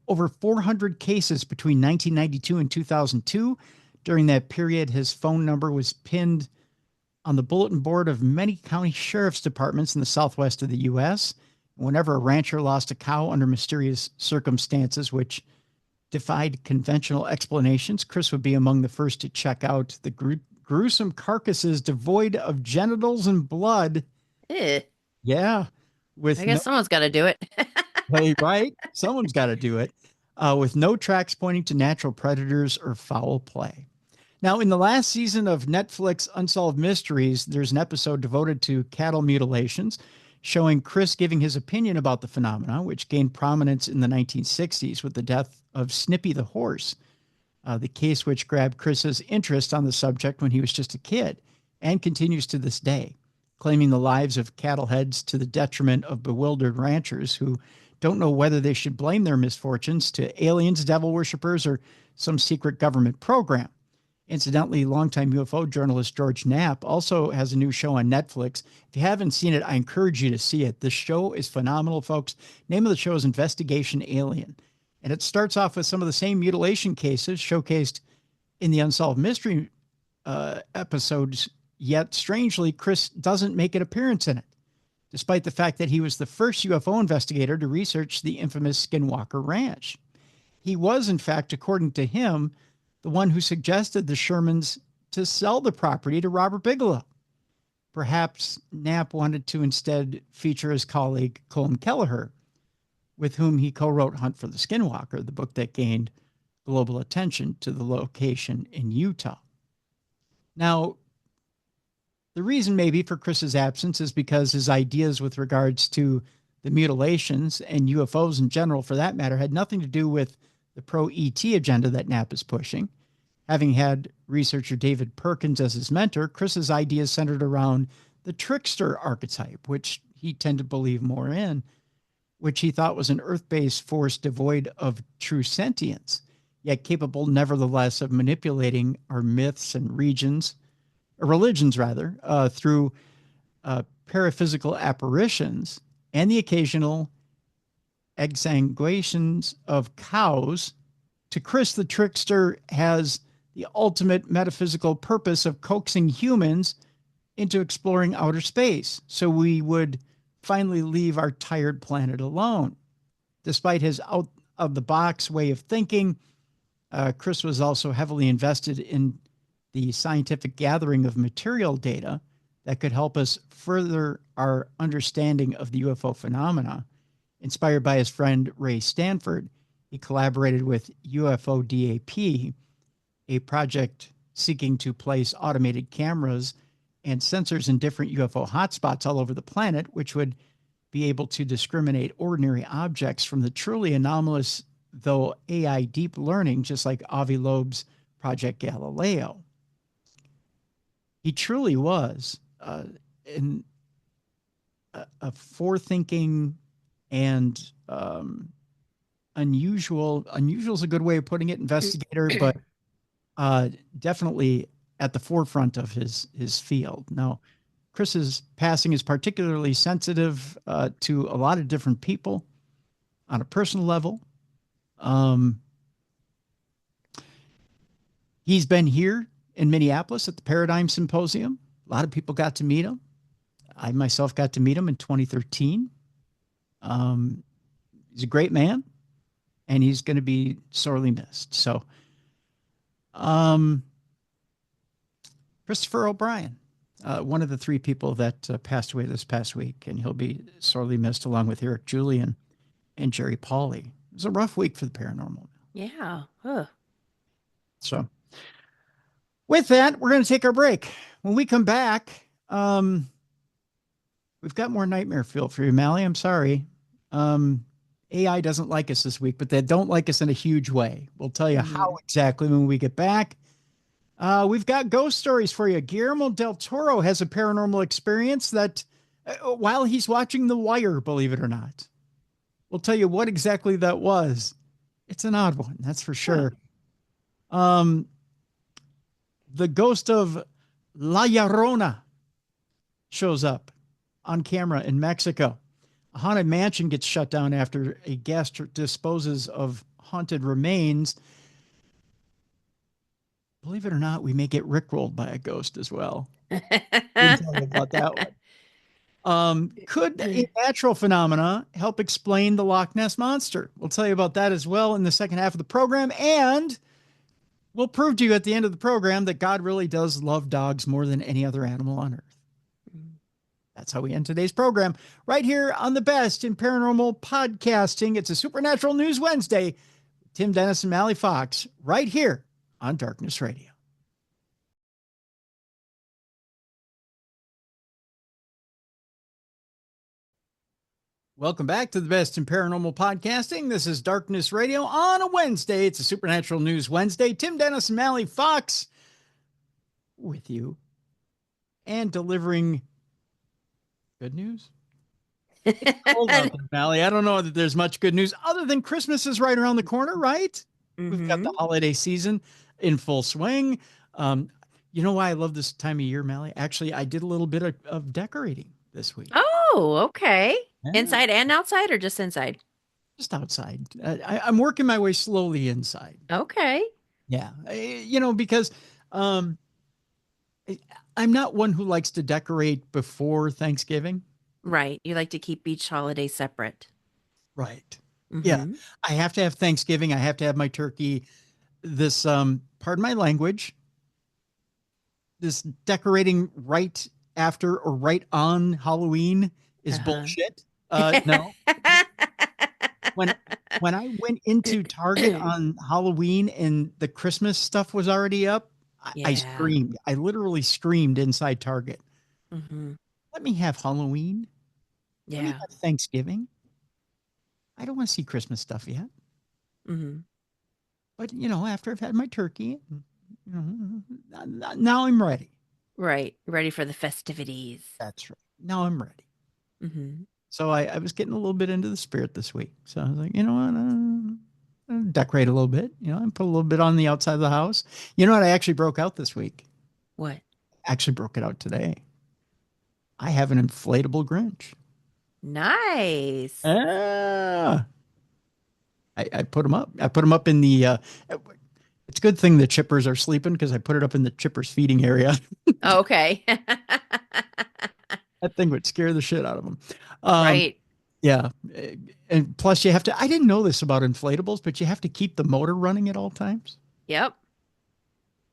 over 400 cases between 1992 and 2002. During that period, his phone number was pinned on the bulletin board of many county sheriff's departments in the southwest of the U.S. Whenever a rancher lost a cow under mysterious circumstances, which defied conventional explanations, Chris would be among the first to check out the gruesome carcasses devoid of genitals and blood. Eh, Yeah, I with no guess someone's got to do it. right, someone's got to do it. With no tracks pointing to natural predators or foul play. Now, in the last season of Netflix Unsolved Mysteries, there's an episode devoted to cattle mutilations, showing Chris giving his opinion about the phenomena, which gained prominence in the 1960s with the death of Snippy the horse, the case which grabbed Chris's interest on the subject when he was just a kid, and continues to this day, claiming the lives of cattle heads to the detriment of bewildered ranchers who don't know whether they should blame their misfortunes to aliens, devil worshippers, or some secret government program. Incidentally, longtime UFO journalist George Knapp also has a new show on Netflix. If you haven't seen it, I encourage you to see it. The show is phenomenal, folks. Name of the show is Investigation Alien. And it starts off with some of the same mutilation cases showcased in the Unsolved Mystery episodes, yet strangely, Chris doesn't make an appearance in it. despite the fact that he was the first UFO investigator to research the infamous Skinwalker Ranch. He was, in fact, according to him, the one who suggested the Shermans to sell the property to Robert Bigelow. Perhaps Knapp wanted to instead feature his colleague Colm Kelleher, with whom he co-wrote Hunt for the Skinwalker, the book that gained global attention to the location in Utah. Now, the reason maybe for Chris's absence is because his ideas with regards to the mutilations and UFOs in general, for that matter, had nothing to do with the pro-ET agenda that Knapp is pushing. Having had researcher David Perkins as his mentor, Chris's ideas centered around the trickster archetype, which he tended to believe more in, which he thought was an Earth-based force devoid of true sentience, yet capable nevertheless of manipulating our myths and religions, through paraphysical apparitions and the occasional exsanguations of cows. To Chris, the trickster has the ultimate metaphysical purpose of coaxing humans into exploring outer space, so we would finally leave our tired planet alone. Despite his out-of-the-box way of thinking, Chris was also heavily invested in the scientific gathering of material data that could help us further our understanding of the UFO phenomena. Inspired by his friend Ray Stanford, he collaborated with UFO DAP, a project seeking to place automated cameras and sensors in different UFO hotspots all over the planet, which would be able to discriminate ordinary objects from the truly anomalous, though AI deep learning, just like Avi Loeb's Project Galileo. He truly was a forethinking and unusual is a good way of putting it, investigator, but definitely at the forefront of his field. Now, Chris's passing is particularly sensitive to a lot of different people on a personal level. He's been here in Minneapolis at the Paradigm Symposium. A lot of people got to meet him. I myself got to meet him in 2013. He's a great man, and he's going to be sorely missed. So, Christopher O'Brien, one of the three people that passed away this past week, and he'll be sorely missed along with Eric Julian and Jerry Pauly. It was a rough week for the paranormal. Yeah. So with that, we're going to take our break. When we come back, we've got more nightmare fuel for you, Mallie. I'm sorry. AI doesn't like us this week, but they don't like us in a huge way. We'll tell you how exactly when we get back. We've got ghost stories for you. Guillermo del Toro has a paranormal experience that while he's watching The Wire, believe it or not. We'll tell you what exactly that was. It's an odd one, that's for sure. The ghost of La Llorona shows up on camera in Mexico. A haunted mansion gets shut down after a guest disposes of haunted remains. Believe it or not, we may get rickrolled by a ghost as well. We'll tell you about that one. Could a natural phenomena help explain the Loch Ness Monster? We'll tell you about that as well in the second half of the program. And we'll prove to you at the end of the program that God really does love dogs more than any other animal on earth. That's how we end today's program right here on the best in paranormal podcasting. It's a Supernatural News Wednesday. Tim Dennis and Mallie Fox right here on Darkness Radio. Welcome back to the best in paranormal podcasting. This is Darkness Radio on a Wednesday. It's a Supernatural News Wednesday. Tim Dennis and Mallie Fox with you and delivering good news. It's cold out there, Mallie. I don't know that there's much good news other than Christmas is right around the corner, right? We've got the holiday season in full swing. You know why I love this time of year, Mallie? Actually, I did a little bit of decorating this week. Oh, okay. Yeah. Inside and outside or just inside? Just outside. I'm working my way slowly inside. Okay. Yeah. Because I'm not one who likes to decorate before Thanksgiving. Right. You like to keep each holiday separate. Right. Yeah. Mm-hmm. I have to have Thanksgiving. I have to have my turkey. This, pardon my language, this decorating right after or right on Halloween is bullshit. No. When when I went into Target on Halloween and the Christmas stuff was already up, I Yeah. screamed. I literally screamed inside Target. Mm-hmm. Let me have Halloween. Let me Yeah. have Thanksgiving. I don't want to see Christmas stuff yet. Mm-hmm. But after I've had my turkey, now I'm ready. Right. Ready for the festivities. That's right. Now I'm ready. Mm-hmm. So I was getting a little bit into the spirit this week. So I was like, you know what? I'll decorate a little bit, and put a little bit on the outside of the house. You know what? I actually broke out this week. What? Actually broke it out today. I have an inflatable Grinch. Nice. Ah, I put them up. I put them up in the. It's a good thing the chippers are sleeping because I put it up in the chippers feeding area. Okay. That thing would scare the shit out of them. Right. Yeah. And plus you have to, I didn't know this about inflatables, but you have to keep the motor running at all times. Yep.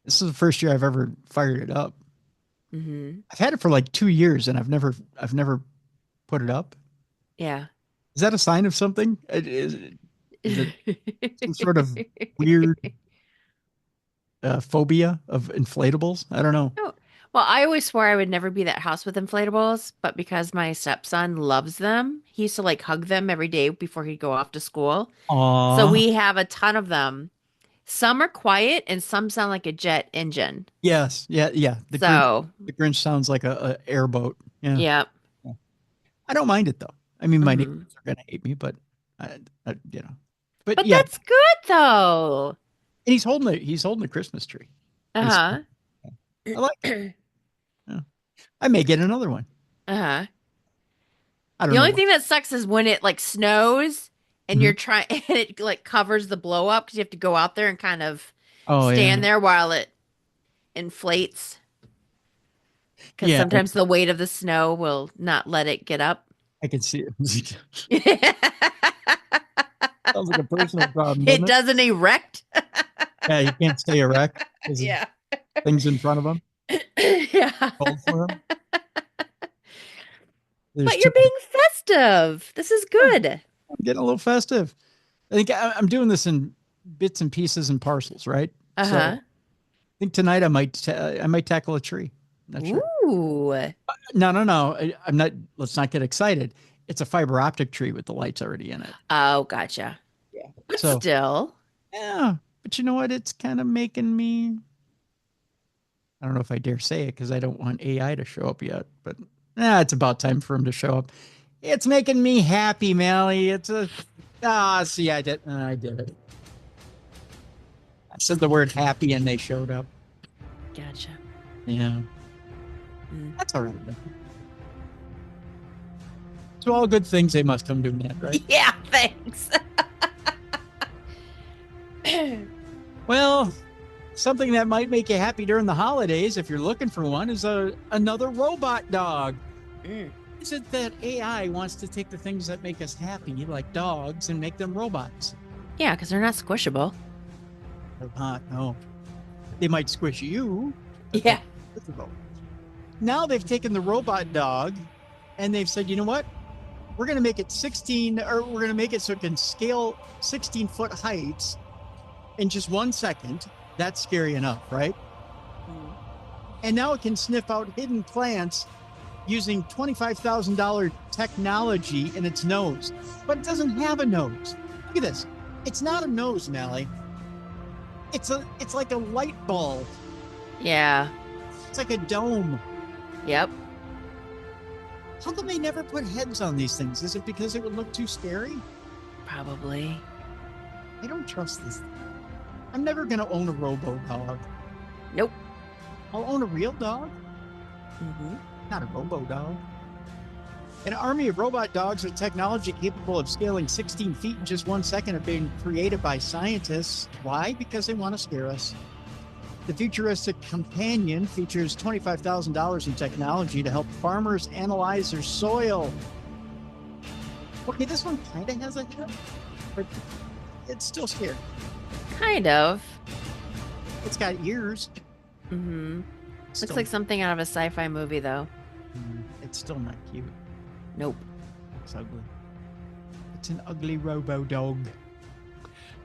This is the first year I've ever fired it up. Mm-hmm. I've had it for like 2 years and I've never put it up. Yeah. Is that a sign of something? Is it some sort of weird phobia of inflatables? I don't know. Oh, well, I always swore I would never be that house with inflatables, but because my stepson loves them, he used to like hug them every day before he'd go off to school. So Aw. we have a ton of them. Some are quiet and some sound like a jet engine. Yes. Yeah. Yeah. So, The Grinch sounds like a airboat. Yeah. yeah. Yeah. I don't mind it though. I mean, my Hmm. neighbors are going to hate me, but but But yeah. that's good though. And he's holding a Christmas tree. And so Uh-huh. I like it. Yeah. I may get another one. Uh-huh. I don't The know only what. thing that sucks is when it like snows and Mhm. you're trying and it like covers the blow up because you have to go out there and kind of Oh yeah. stand there while it inflates because Yeah, sometimes the weight of the snow will not let it get up. I can see it. It Sounds like a personal problem, doesn't it? doesn't erect. Yeah, you can't stay erect because of Yeah. things in front of him. Yeah. Cold for him. There's But you're too being festive. This is good. I'm getting a little festive. I think I'm doing this in bits and pieces and parcels, right? So I Uh-huh. think tonight I might tackle a tree. Not sure. Ooh. No. I'm not. Let's not get excited. It's a fiber optic tree with the lights already in it. Oh, gotcha. Yeah. But So still. yeah, but you know what? It's kind of making me. I don't know if I dare say it because I don't want AI to show up yet, but it's about time for him to show up. It's making me happy, Mallie. See, I did it. I said the word happy and they showed up. Gotcha. Yeah, Mm. that's all right. So all good things, they must come to an end, right? Yeah, thanks. Well, something that might make you happy during the holidays, if you're looking for one, is another robot dog. Mm. Is it that AI wants to take the things that make us happy, like dogs, and make them robots? Yeah, because they're not squishable. They're not, no. They might squish you. Yeah. Now they've taken the robot dog and they've said, you know what? We're going to make it 16, or we're going to make it so it can scale 16-foot heights in just 1 second. That's scary enough, right? Mm. And now it can sniff out hidden plants using $25,000 technology in its nose, but it doesn't have a nose. Look at this. It's not a nose, Mallie. It's like a light bulb. Yeah. It's like a dome. Yep. How come they never put heads on these things? Is it because it would look too scary? Probably. I don't trust this. I'm never going to own a robo dog. Nope. I'll own a real dog, Mm-hmm. not a robo dog. An army of robot dogs with technology capable of scaling 16 feet in just 1 second are being created by scientists. Why? Because they want to scare us. The futuristic companion features $25,000 in technology to help farmers analyze their soil. Okay, this one kind of has a head, but it's still scary. Kind of. It's got ears. Mm-hmm. Looks like something out of a sci-fi movie, though. It's still not cute. Nope. It's ugly. It's an ugly robo-dog.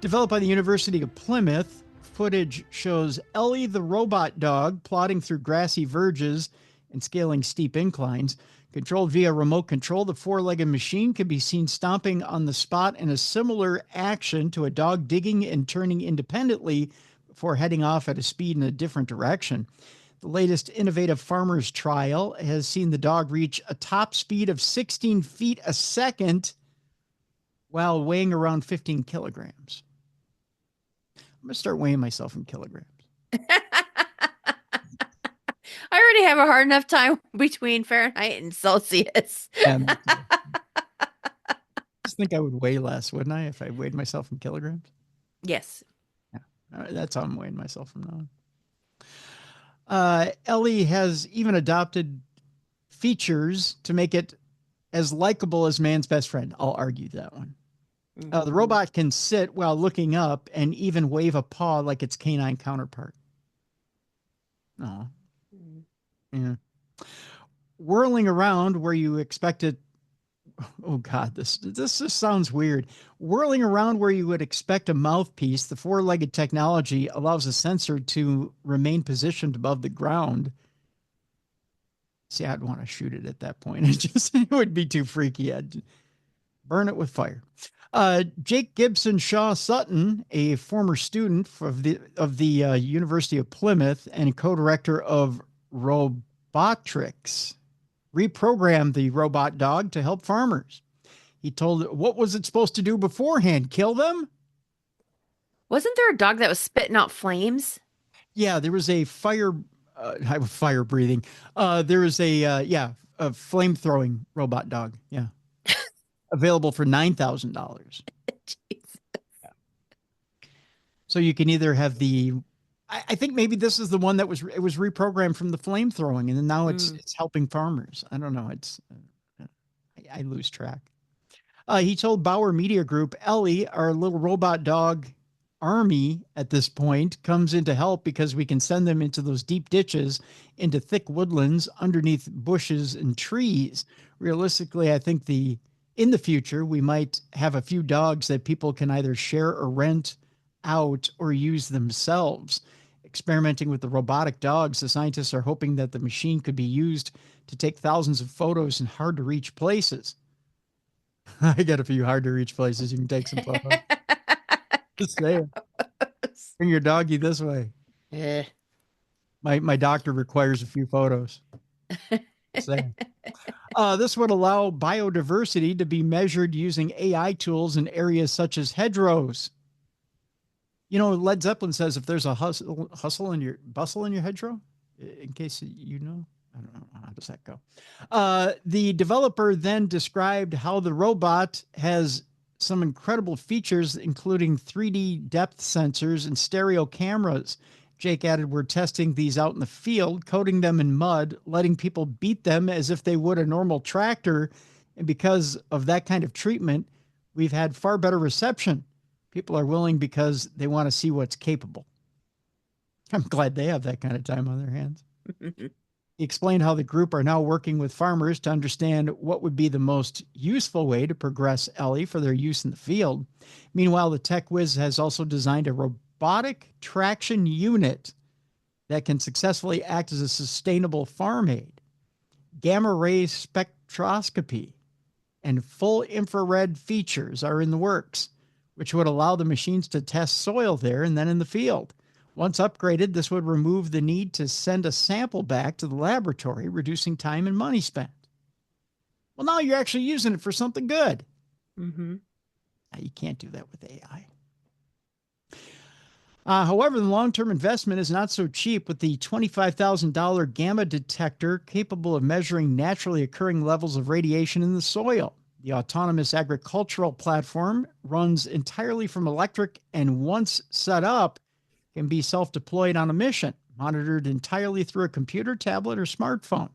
Developed by the University of Plymouth, footage shows Ellie the robot dog plodding through grassy verges and scaling steep inclines. Controlled via remote control, the four-legged machine can be seen stomping on the spot in a similar action to a dog digging and turning independently before heading off at a speed in a different direction. The latest innovative farmers trial has seen the dog reach a top speed of 16 feet a second while weighing around 15 kilograms. I'm going to start weighing myself in kilograms. I already have a hard enough time between Fahrenheit and Celsius. I just think I would weigh less, wouldn't I, if I weighed myself in kilograms? Yes. Yeah. All right, that's how I'm weighing myself from now on. Ellie has even adopted features to make it as likable as man's best friend. I'll argue that one. The robot can sit while looking up and even wave a paw like its canine counterpart. Oh. Yeah. Whirling around where you expect it. Oh God, this just sounds weird. Whirling around where you would expect a mouthpiece, the four-legged technology allows a sensor to remain positioned above the ground. See, I'd want to shoot it at that point. It would be too freaky. I'd burn it with fire. Jake Gibson Shaw Sutton, a former student of the University of Plymouth and co-director of Robotrics, reprogrammed the robot dog to help farmers. He told it, what was it supposed to do beforehand? Kill them? Wasn't there a dog that was spitting out flames? Yeah, there was a fire breathing. There was a flame-throwing robot dog. Yeah. Available for $9,000. Yeah. So you can either have I think maybe this is the one that was reprogrammed from the flame throwing, and then now it's helping farmers. I don't know. I lose track. He told Bauer Media Group, Ellie, our little robot dog army at this point, comes in to help because we can send them into those deep ditches, into thick woodlands, underneath bushes and trees. Realistically, I think in the future, we might have a few dogs that people can either share or rent out or use themselves. Experimenting with the robotic dogs, the scientists are hoping that the machine could be used to take thousands of photos in hard-to-reach places. I got a few hard-to-reach places you can take some photos. Just saying. Bring your doggy this way. Yeah. My doctor requires a few photos. Saying. This would allow biodiversity to be measured using AI tools in areas such as hedgerows. You know, Led Zeppelin says if there's a bustle in your hedgerow, in case you know, I don't know, how does that go? The developer then described how the robot has some incredible features, including 3D depth sensors and stereo cameras. Jake added, we're testing these out in the field, coating them in mud, letting people beat them as if they would a normal tractor. And because of that kind of treatment, we've had far better reception. People are willing because they want to see what's capable. I'm glad they have that kind of time on their hands. He explained how the group are now working with farmers to understand what would be the most useful way to progress Ellie for their use in the field. Meanwhile, the tech whiz has also designed a robotic traction unit that can successfully act as a sustainable farm aid. Gamma ray spectroscopy and full infrared features are in the works, which would allow the machines to test soil there and then in the field. Once upgraded, this would remove the need to send a sample back to the laboratory, reducing time and money spent. Well, now you're actually using it for something good. Mm-hmm. You can't do that with AI. However, the long-term investment is not so cheap, with the $25,000 gamma detector capable of measuring naturally occurring levels of radiation in the soil. The autonomous agricultural platform runs entirely from electric, and once set up, can be self-deployed on a mission, monitored entirely through a computer, tablet, or smartphone.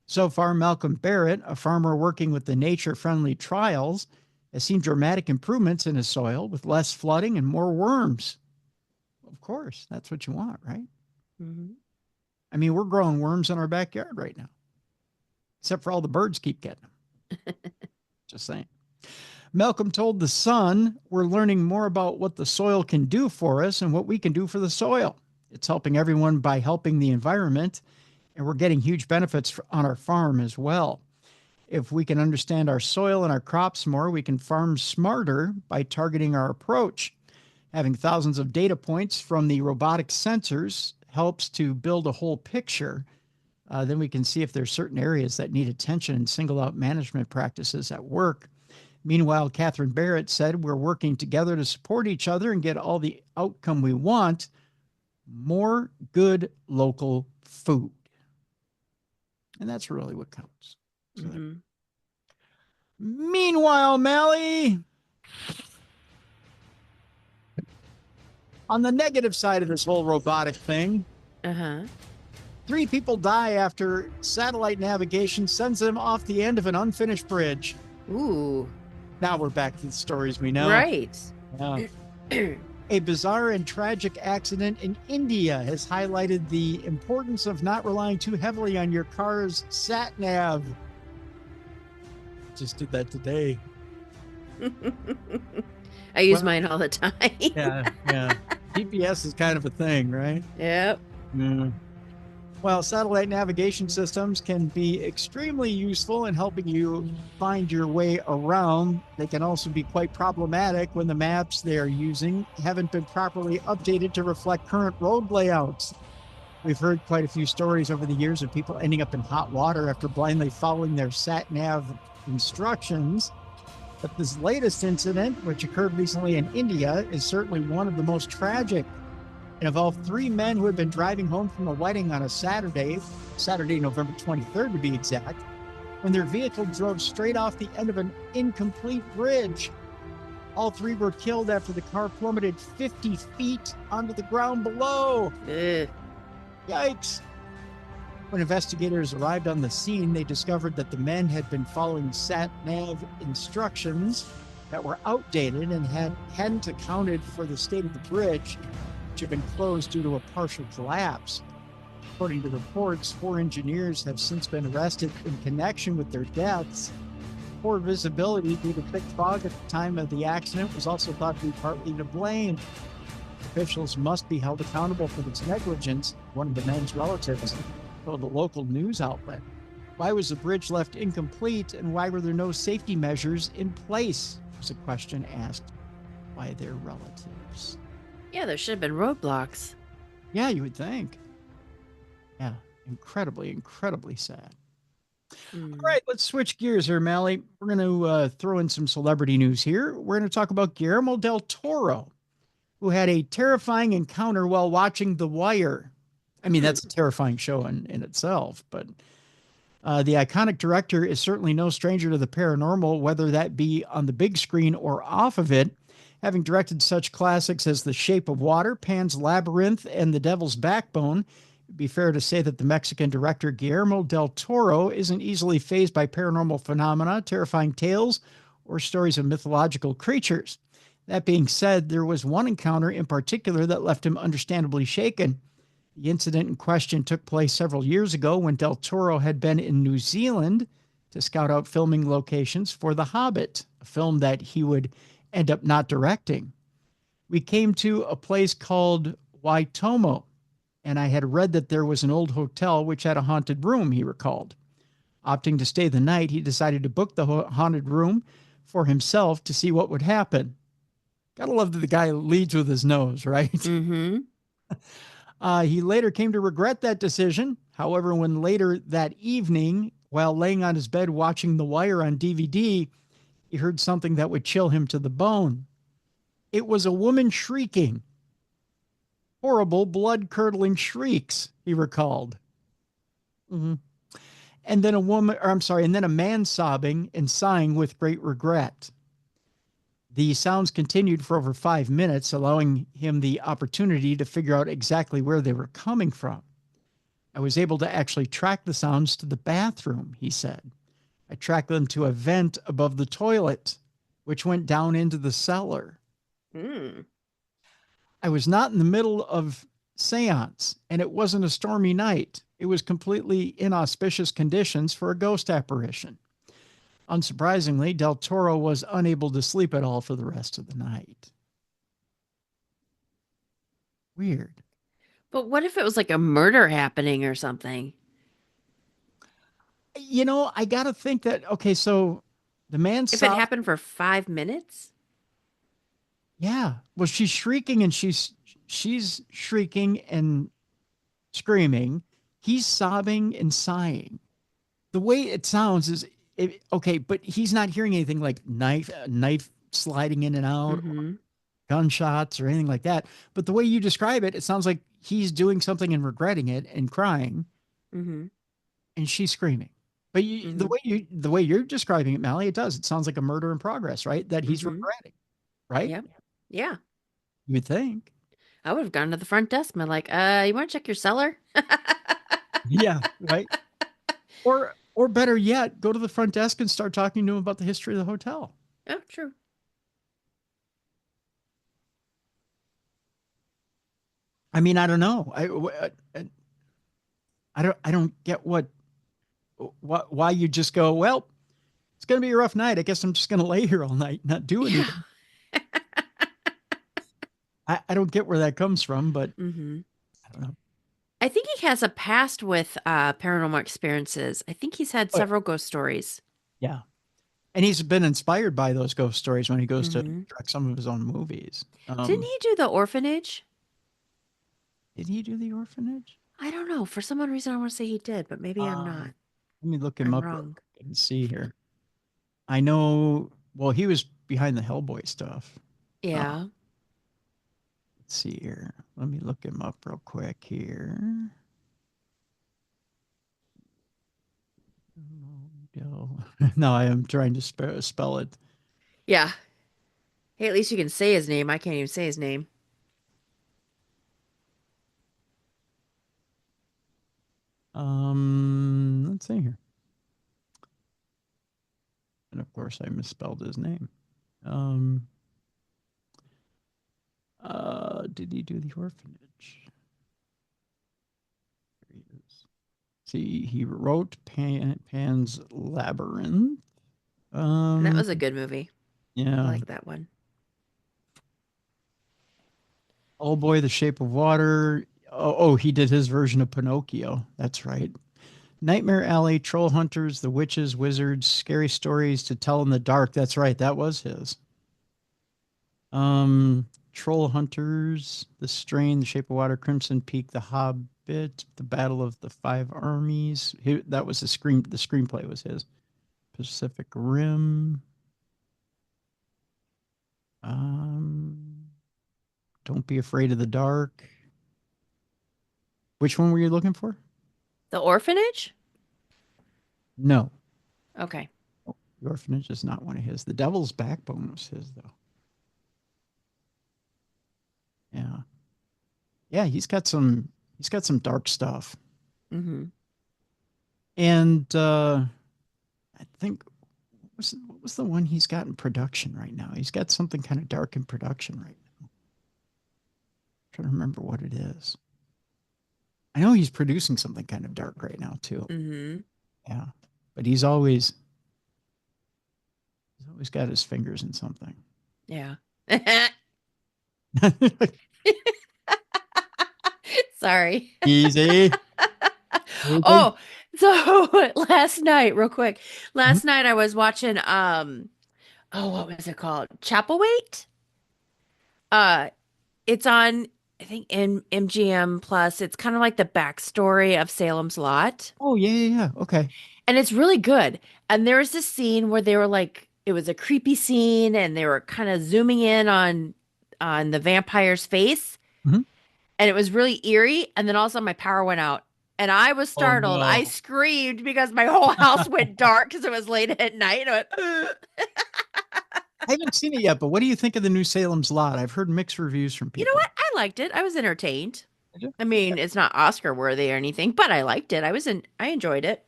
So far, Malcolm Barrett, a farmer working with the nature-friendly trials, has seen dramatic improvements in his soil with less flooding and more worms. Of course, that's what you want, right? Mm-hmm. I mean, we're growing worms in our backyard right now, except for all the birds keep getting them. Just saying. Malcolm told The Sun, we're learning more about what the soil can do for us and what we can do for the soil. It's helping everyone by helping the environment, and we're getting huge benefits on our farm as well. If we can understand our soil and our crops more, we can farm smarter by targeting our approach. Having thousands of data points from the robotic sensors helps to build a whole picture. Then we can see if there's certain areas that need attention and single out management practices at work. Meanwhile, Catherine Barrett said, we're working together to support each other and get all the outcome we want. More good local food. And that's really what counts. So Mm-hmm. Meanwhile, Mallie, on the negative side of this whole robotic thing, 3 people die after satellite navigation sends them off the end of an unfinished bridge. Ooh. Now we're back to the stories we know. Right. Yeah. A bizarre and tragic accident in India has highlighted the importance of not relying too heavily on your car's sat nav. Just did that today. I use mine all the time. Yeah. GPS is kind of a thing, right? Yep. Yeah. Well, satellite navigation systems can be extremely useful in helping you find your way around. They can also be quite problematic when the maps they are using haven't been properly updated to reflect current road layouts. We've heard quite a few stories over the years of people ending up in hot water after blindly following their sat-nav instructions. But this latest incident, which occurred recently in India, is certainly one of the most tragic. It involved 3 men who had been driving home from a wedding on a Saturday, November 23rd to be exact, when their vehicle drove straight off the end of an incomplete bridge. All 3 were killed after the car plummeted 50 feet onto the ground below. Ugh. Yikes. When investigators arrived on the scene, they discovered that the men had been following sat-nav instructions that were outdated and hadn't accounted for the state of the bridge, which had been closed due to a partial collapse. According to reports, 4 engineers have since been arrested in connection with their deaths. Poor visibility due to thick fog at the time of the accident was also thought to be partly to blame. Officials must be held accountable for this negligence, one of the men's relatives told the local news outlet. Why was the bridge left incomplete, and why were there no safety measures in place? Was a question asked by their relatives. Yeah, there should have been roadblocks. Yeah, you would think. Yeah, incredibly sad. All right, let's switch gears here, Mallie. We're going to throw in some celebrity news here. We're going to talk about Guillermo del Toro, who had a terrifying encounter while watching The Wire. I mean, that's a terrifying show in itself, but the iconic director is certainly no stranger to the paranormal, whether that be on the big screen or off of it. Having directed such classics as The Shape of Water, Pan's Labyrinth, and The Devil's Backbone, it'd be fair to say that the Mexican director Guillermo del Toro isn't easily fazed by paranormal phenomena, terrifying tales, or stories of mythological creatures. That being said, there was one encounter in particular that left him understandably shaken. The incident in question took place several years ago when del Toro had been in New Zealand to scout out filming locations for The Hobbit, a film that he would end up not directing. We came to a place called Waitomo, and I had read that there was an old hotel which had a haunted room, he recalled. Opting to stay the night, he decided to book the haunted room for himself to see what would happen. Gotta love that the guy leads with his nose, right? Mm-hmm. He later came to regret that decision. However, when later that evening, while laying on his bed watching The Wire on DVD, he heard something that would chill him to the bone. It was a woman shrieking. Horrible, blood-curdling shrieks, he recalled. Mm-hmm. And then a man sobbing and sighing with great regret. The sounds continued for over 5 minutes, allowing him the opportunity to figure out exactly where they were coming from. I was able to actually track the sounds to the bathroom, he said. I tracked them to a vent above the toilet, which went down into the cellar. Hmm. I was not in the middle of seance, and it wasn't a stormy night. It was completely inauspicious conditions for a ghost apparition. Unsurprisingly, Del Toro was unable to sleep at all for the rest of the night. Weird. But what if it was like a murder happening or something? I got to think that, okay, so the man If it saw, happened for 5 minutes? yeah, well, she's shrieking and she's shrieking and screaming. He's sobbing and sighing. The way it sounds is, okay, but he's not hearing anything like knife sliding in and out, or Mm-hmm. gunshots or anything like that. But the way you describe it, it sounds like he's doing something and regretting it and crying, Mm-hmm. and she's screaming. But Mm-hmm. the way you're describing it, Mallie, it does. It sounds like a murder in progress, right? That he's Mm-hmm. regretting, right? Yep. Yeah. You would think. I would have gone to the front desk and been like, you want to check your cellar? Yeah, right. Or better yet, go to the front desk and start talking to him about the history of the hotel. Oh, true. I mean, I don't know. I don't get why you just go, well, it's going to be a rough night. I guess I'm just going to lay here all night, not do Yeah. anything. I don't get where that comes from, but Mm-hmm. I don't know. I think he has a past with paranormal experiences. I think he's had Oh, several ghost stories. yeah. And he's been inspired by those ghost stories when he goes to Mm-hmm. direct some of his own movies. Didn't he do the orphanage? Did he do the orphanage? I don't know. For some odd reason, I want to say he did, but maybe I'm not. Let me look him I'm up real wrong. quick and see here. I know, well, he was behind the Hellboy stuff. Yeah. Let's see here. Let me look him up real quick here. No, I am trying to spell it. Yeah. Hey, at least you can say his name. I can't even say his name. Let's see here. And of course, I misspelled his name. Did he do the orphanage? There he is. See, he wrote Pan's Labyrinth. That was a good movie. I Yeah. like that one. Oh boy, The Shape of Water. Oh, he did his version of Pinocchio. That's right. Nightmare Alley, Troll Hunters, The Witches, Wizards, Scary Stories to Tell in the Dark. That's right. That was his. Troll Hunters, The Strain, The Shape of Water, Crimson Peak, The Hobbit, The Battle of the Five Armies. That was the screenplay was his. Pacific Rim. Don't Be Afraid of the Dark. Which one were you looking for? The orphanage? No. Okay. The Orphanage is not one of his. The Devil's Backbone was his, though. Yeah. Yeah, he's got some dark stuff. Mm-hmm. And I think what was the one he's got in production right now? He's got something kind of dark in production right now. I'm trying to remember what it is. I know he's producing something kind of dark right now too. Mm-hmm. Yeah. But he's always got his fingers in something. Yeah. Sorry. Easy. Oh, so last night, real quick. Mhm. Last night I was watching what was it called? Chapel Wait? Uh it's on I think in MGM Plus. It's kind of like the backstory of Salem's Lot. Oh, yeah, yeah, yeah. Okay. And it's really good. And there was this scene where they were like, it was a creepy scene and they were kind of zooming in on the vampire's face. Mhm. And it was really eerie. And then all of a sudden my power went out. And I was Oh, startled. I no. screamed because my whole house went dark because it was late at night. And I went, "Ugh." I haven't seen it yet, but what do you think of the new Salem's Lot? I've heard mixed reviews from You know people. what? I liked it. I was entertained. Did you? I mean, it's not Oscar worthy or anything, but I liked it. I enjoyed it.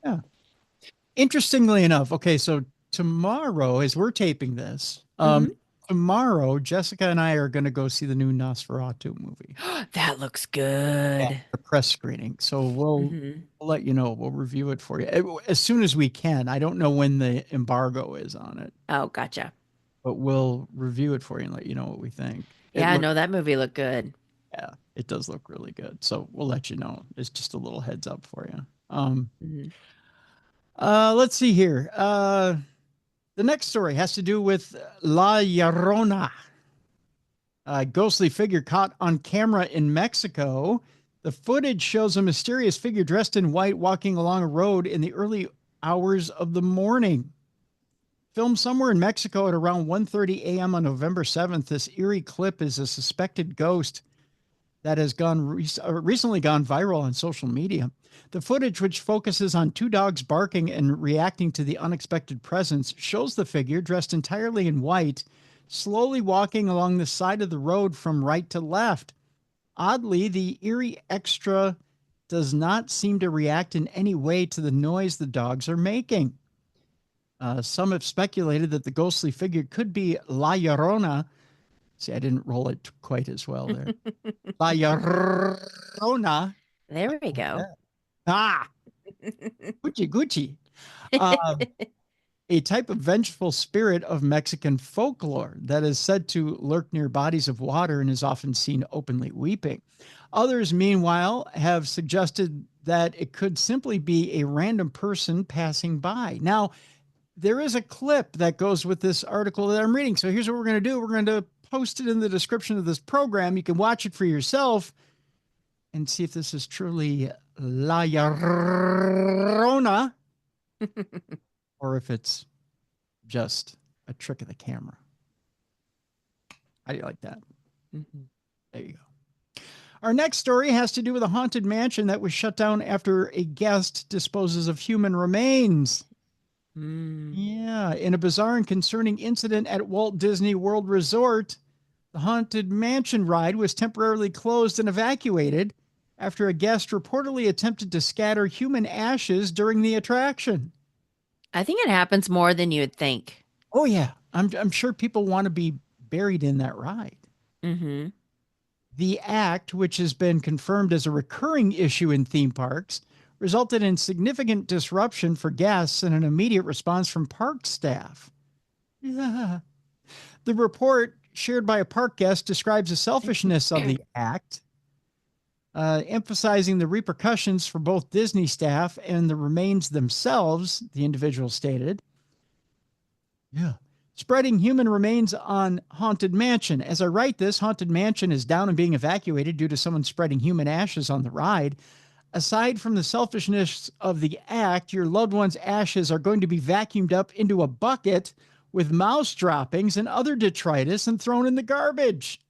Yeah. Interestingly enough, okay, so tomorrow, as we're taping this, Mhm. tomorrow, Jessica and I are going to go see the new Nosferatu movie, That looks good. the press screening. So Mhm. we'll let you know. We'll review it for you as soon as we can. I don't know when the embargo is on it, Oh, gotcha. but we'll review it for you and let you know what we think. Yeah, no, that movie looked good. Yeah, it does look really good. So we'll let you know. It's just a little heads up for you. Mhm. Let's see here. The next story has to do with La Llorona, a ghostly figure caught on camera in Mexico. The footage shows a mysterious figure dressed in white walking along a road in the early hours of the morning. Filmed somewhere in Mexico at around 1:30 a.m. on November 7th, this eerie clip is a suspected ghost that has recently gone viral on social media. The footage, which focuses on two dogs barking and reacting to the unexpected presence, shows the figure dressed entirely in white, slowly walking along the side of the road from right to left. Oddly, the eerie extra does not seem to react in any way to the noise the dogs are making. Some have speculated that the ghostly figure could be La Llorona. See, I didn't roll it quite as well there. La Llorona. There we go. Ah, Gucci, Gucci. Uh, a type of vengeful spirit of Mexican folklore that is said to lurk near bodies of water and is often seen openly weeping. Others, meanwhile, have suggested that it could simply be a random person passing by. Now, there is a clip that goes with this article that I'm reading. So here's what we're going to do. We're going to post it in the description of this program. You can watch it for yourself and see if this is truly La Llorona or if it's just a trick of the camera. How do you like that? Mhm. There you go. Our next story has to do with a haunted mansion that was shut down after a guest disposes of human remains. Mm. Yeah, in a bizarre and concerning incident at Walt Disney World Resort, the Haunted Mansion ride was temporarily closed and evacuated after a guest reportedly attempted to scatter human ashes during the attraction. I think it happens more than you would think. Oh yeah, I'm sure people want to be buried in that ride. Mm-hmm. The act, which has been confirmed as a recurring issue in theme parks, resulted in significant disruption for guests and an immediate response from park staff. Yeah. The report shared by a park guest describes the selfishness of the act, emphasizing the repercussions for both Disney staff and the remains themselves, the individual stated. Yeah. Spreading human remains on Haunted Mansion. As I write this, Haunted Mansion is down and being evacuated due to someone spreading human ashes on the ride. Aside from the selfishness of the act, your loved one's ashes are going to be vacuumed up into a bucket with mouse droppings and other detritus and thrown in the garbage.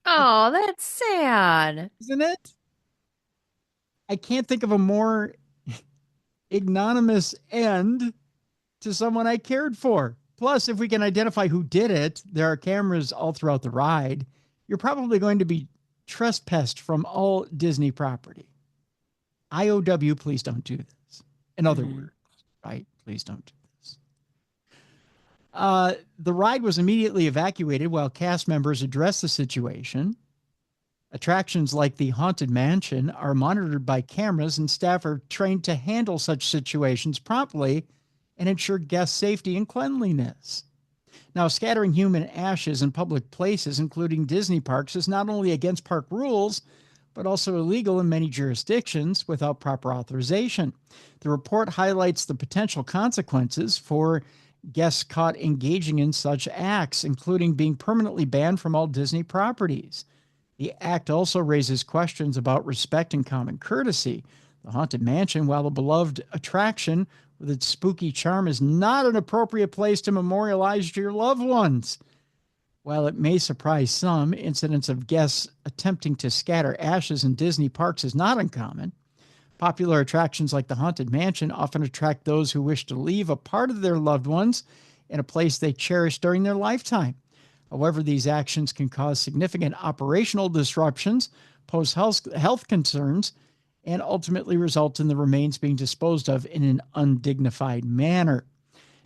Oh, that's sad. Isn't it? I can't think of a more ignominious end to someone I cared for. Plus, if we can identify who did it, there are cameras all throughout the ride. You're probably going to be trespassed from all Disney property. IOW, please don't do this. In other words, right? Please don't do this. The ride was immediately evacuated while cast members addressed the situation. Attractions like the Haunted Mansion are monitored by cameras, and staff are trained to handle such situations promptly and ensure guest safety and cleanliness. Now, scattering human ashes in public places, including Disney parks, is not only against park rules, but also illegal in many jurisdictions without proper authorization. The report highlights the potential consequences for guests caught engaging in such acts, including being permanently banned from all Disney properties. The act also raises questions about respect and common courtesy. The Haunted Mansion, while a beloved attraction with its spooky charm, is not an appropriate place to memorialize your loved ones. While it may surprise some, incidents of guests attempting to scatter ashes in Disney parks is not uncommon. Popular attractions like the Haunted Mansion often attract those who wish to leave a part of their loved ones in a place they cherished during their lifetime. However, these actions can cause significant operational disruptions, pose health concerns, and ultimately result in the remains being disposed of in an undignified manner.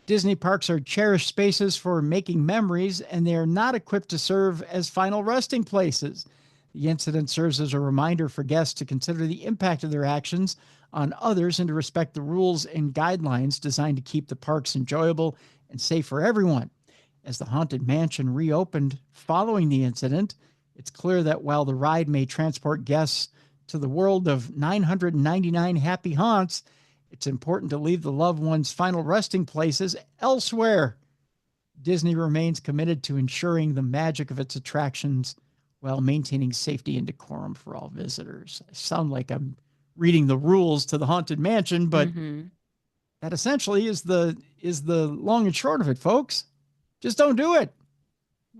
Disney parks are cherished spaces for making memories, and they are not equipped to serve as final resting places. The incident serves as a reminder for guests to consider the impact of their actions on others and to respect the rules and guidelines designed to keep the parks enjoyable and safe for everyone. As the Haunted Mansion reopened following the incident, it's clear that while the ride may transport guests to the world of 999 happy haunts, it's important to leave the loved one's final resting places elsewhere. Disney remains committed to ensuring the magic of its attractions while maintaining safety and decorum for all visitors. I sound like I'm reading the rules to the Haunted Mansion, but that essentially is the long and short of it, folks. Just don't do it.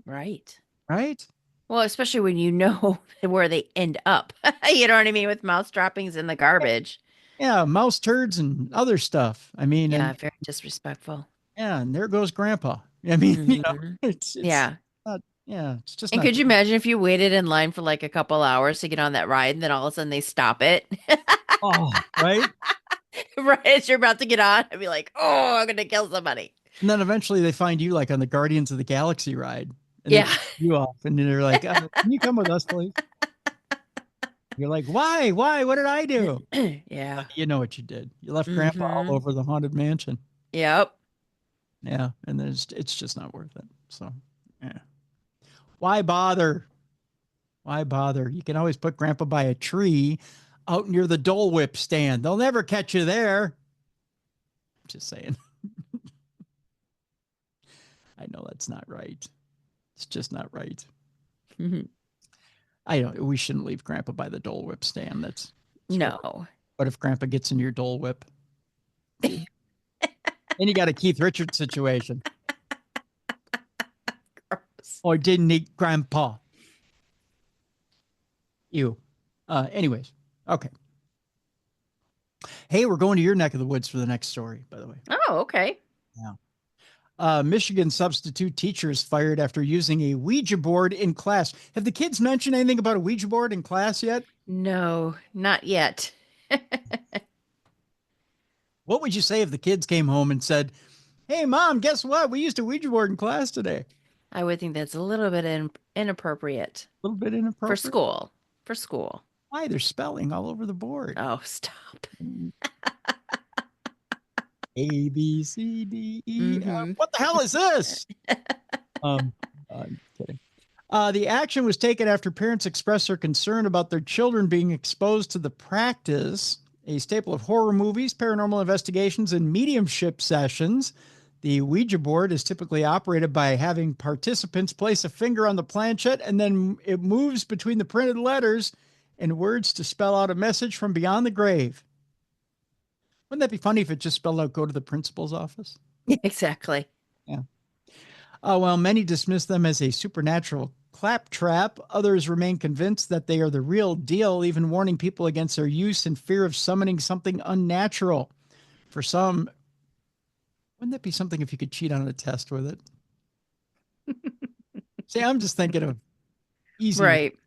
Right. Right? Well, especially when you know where they end up. You know what I mean? With mouse droppings in the garbage. Yeah, mouse turds and other stuff. I mean, Yeah, and very disrespectful. yeah, and there goes Grandpa. I mean, it's yeah. not, yeah, it's just And not could you good. imagine if you waited in line for like a couple hours to get on that ride and then all of a sudden they stop it? Oh, right? Right as you're about to get on, I'd be like, oh, I'm going to kill somebody. And then eventually they find you like on the Guardians of the Galaxy ride. And Yeah. they pick you off and they're like, can you come with us, please? You're like, why? Why? What did I do? Yeah. You know what you did. You left Grandpa all over the Haunted Mansion. Yep. Yeah. And then it's just not worth it. So, yeah. Why bother? Why bother? You can always put Grandpa by a tree out near the Dole Whip stand. They'll never catch you there. Just saying. I know that's not right. It's just not right. I don't. We shouldn't leave Grandpa by the Dole Whip stand. That's no. Horrible. What if Grandpa gets in your Dole Whip? Then you got a Keith Richards situation. Gross. Or didn't eat Grandpa. Ew. Anyways, okay. Hey, we're going to your neck of the woods for the next story, by the way. Oh, okay. Yeah. Michigan substitute teacher is fired after using a Ouija board in class. Have the kids mentioned anything about a Ouija board in class yet? No, not yet. What would you say if the kids came home and said, hey, Mom, guess what? We used a Ouija board in class today. I would think that's a little bit inappropriate. A little bit inappropriate? For school. Why? There's spelling all over the board. Oh, stop. A, B, C, D, E, F. What the hell is this? I'm kidding. The action was taken after parents expressed their concern about their children being exposed to the practice, a staple of horror movies, paranormal investigations, and mediumship sessions. The Ouija board is typically operated by having participants place a finger on the planchette, and then it moves between the printed letters and words to spell out a message from beyond the grave. Wouldn't that be funny if it just spelled out, go to the principal's office? Exactly. Yeah. While many dismiss them as a supernatural claptrap, others remain convinced that they are the real deal, even warning people against their use in fear of summoning something unnatural. For some, wouldn't that be something if you could cheat on a test with it? See, I'm just thinking of easy. Right.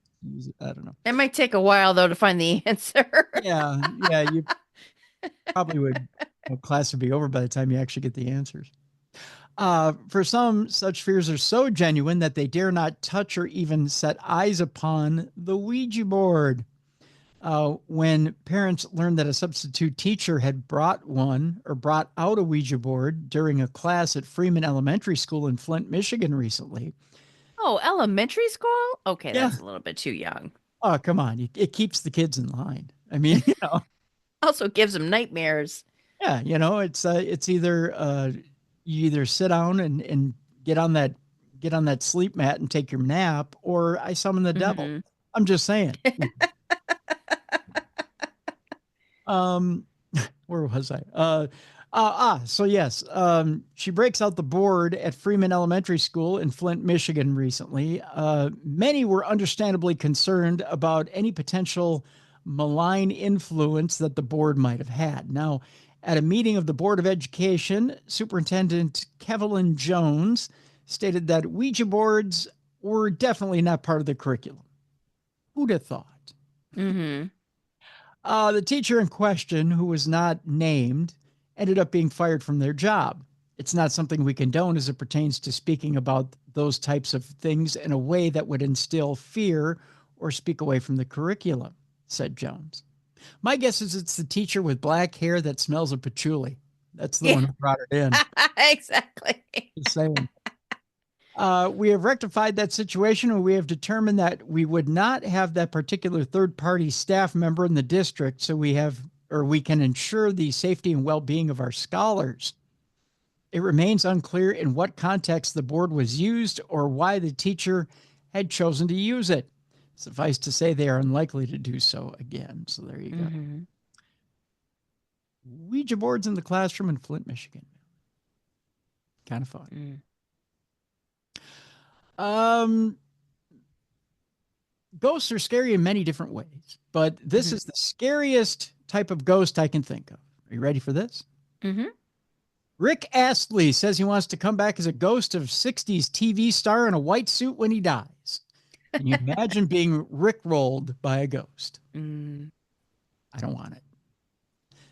I don't know. It might take a while, though, to find the answer. Yeah. You probably would. Class would be over by the time you actually get the answers. For some, such fears are so genuine that they dare not touch or even set eyes upon the Ouija board. When parents learned that a substitute teacher had brought out a Ouija board during a class at Freeman Elementary School in Flint, Michigan recently. Oh, elementary school? Okay, Yeah. That's a little bit too young. Oh, come on. It keeps the kids in line. I mean, Also gives them nightmares. Yeah, it's either you either sit down and get on that sleep mat and take your nap, or I summon the devil. I'm just saying. Where was I? So yes, she breaks out the board at Freeman Elementary School in Flint, Michigan recently. Many were understandably concerned about any potential malign influence that the board might have had. Now, At a meeting of the Board of Education, Superintendent Kevin Jones stated that Ouija boards were definitely not part of the curriculum. Who'd have thought? Mm-hmm. The teacher in question, who was not named, ended up being fired from their job. It's not something we condone as it pertains to speaking about those types of things in a way that would instill fear or speak away from the curriculum, said Jones. My guess is it's the teacher with black hair that smells of patchouli. That's the one who brought it in. Exactly. Just saying. We have rectified that situation, and we have determined that we would not have that particular third-party staff member in the district, so we can ensure the safety and well-being of our scholars. It remains unclear in what context the board was used or why the teacher had chosen to use it. Suffice to say, they are unlikely to do so again. So there you go. Ouija boards in the classroom in Flint, Michigan. Kind of fun. Ghosts are scary in many different ways, but this is the scariest type of ghost I can think of. Are you ready for this? Rick Astley says he wants to come back as a ghost of 60s TV star in a white suit when he dies. Can you imagine being rickrolled by a ghost? I don't want it.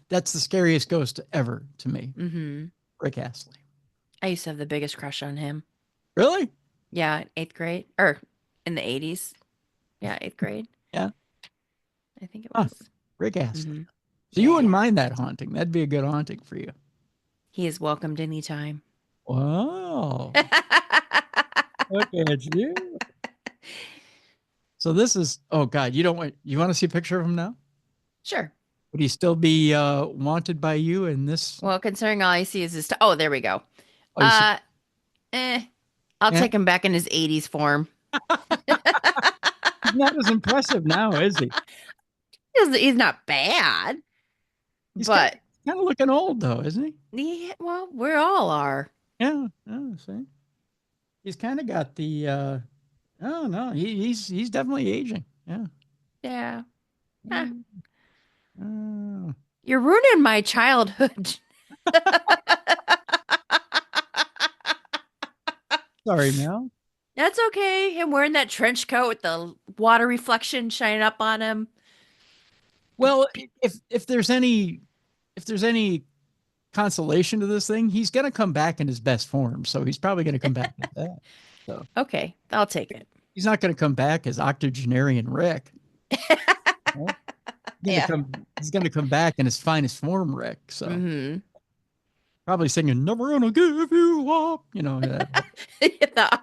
That's the scariest ghost ever to me. Rick Astley. I used to have the biggest crush on him. Really? Yeah, in 8th grade. Or in the 80s. Yeah, 8th grade. Yeah. I think it was. Rick Astley. So you wouldn't mind that haunting. That'd be a good haunting for you. He is welcomed anytime. Wow. Look at you. So this is, oh God, you want to see a picture of him now? Sure. Would he still be wanted by you in this? Well, considering all I see is his, oh, there we go. Oh, I'll take him back in his 80s form. He's not as impressive now, is he? He's not bad. He's but kind of looking old though, isn't he? Yeah, well, we all are. Yeah, see. He's kind of got the oh no, he's definitely aging. Yeah. Yeah. You're ruining my childhood. Sorry, Mel. That's okay. Him wearing that trench coat with the water reflection shining up on him. Well, if there's any consolation to this thing, he's going to come back in his best form. So he's probably going to come back with that. So okay, I'll take it. He's not going to come back as octogenarian Rick. He's going to come back in his finest form, Rick. So probably singing "Never Gonna Give You Up," you know. The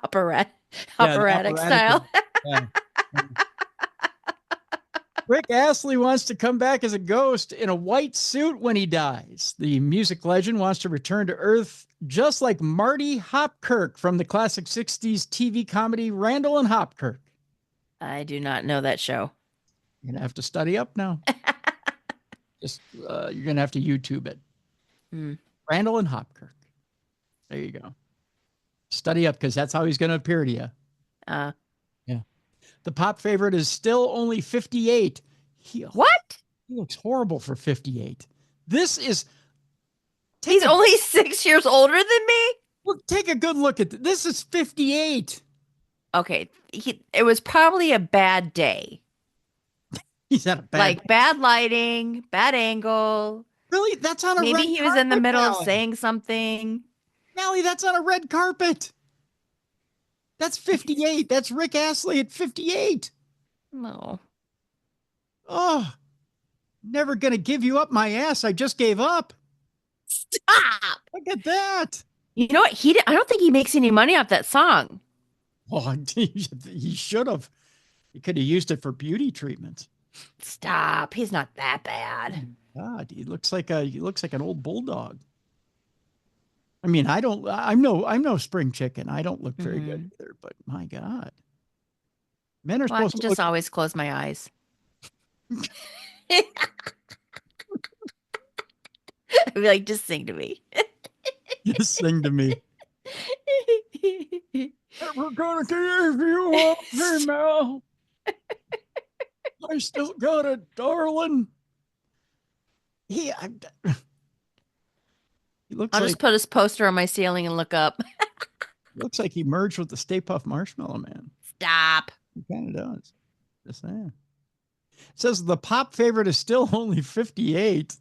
operatic style. Yeah. Rick Astley wants to come back as a ghost in a white suit when he dies. The music legend wants to return to Earth just like Marty Hopkirk from the classic 60s TV comedy Randall and Hopkirk. I do not know that show. You're going to have to study up now. You're going to have to YouTube it. Randall and Hopkirk. There you go. Study up because that's how he's going to appear to you. Yeah. The pop favorite is still only 58. What? He looks horrible for 58. He's only 6 years older than me? Well, take a good look at this. This is 58. Okay. It was probably a bad day. He's at a bad bad lighting, bad angle. Really? That's on a Maybe red he was in the middle Mallie. of saying something. Mallie, that's on a red carpet. That's 58. That's Rick Astley at 58. No. Oh, never going to give you up my ass. I just gave up. Stop. Look at that. You know what? I don't think he makes any money off that song. Oh, he should have. He could have used it for beauty treatments. Stop. He's not that bad. God, he looks like an old bulldog. I mean, I'm no spring chicken. I don't look very good either, but my God. Men are supposed to just always close my eyes. I'd be like, just sing to me. Just sing to me. Never gonna give you up, female. I still got it, darling. He looks I'll like just put his poster on my ceiling and look up. he merged with the Stay Puft Marshmallow Man. Stop. He kind of does. Just saying. It says the pop favorite is still only 58.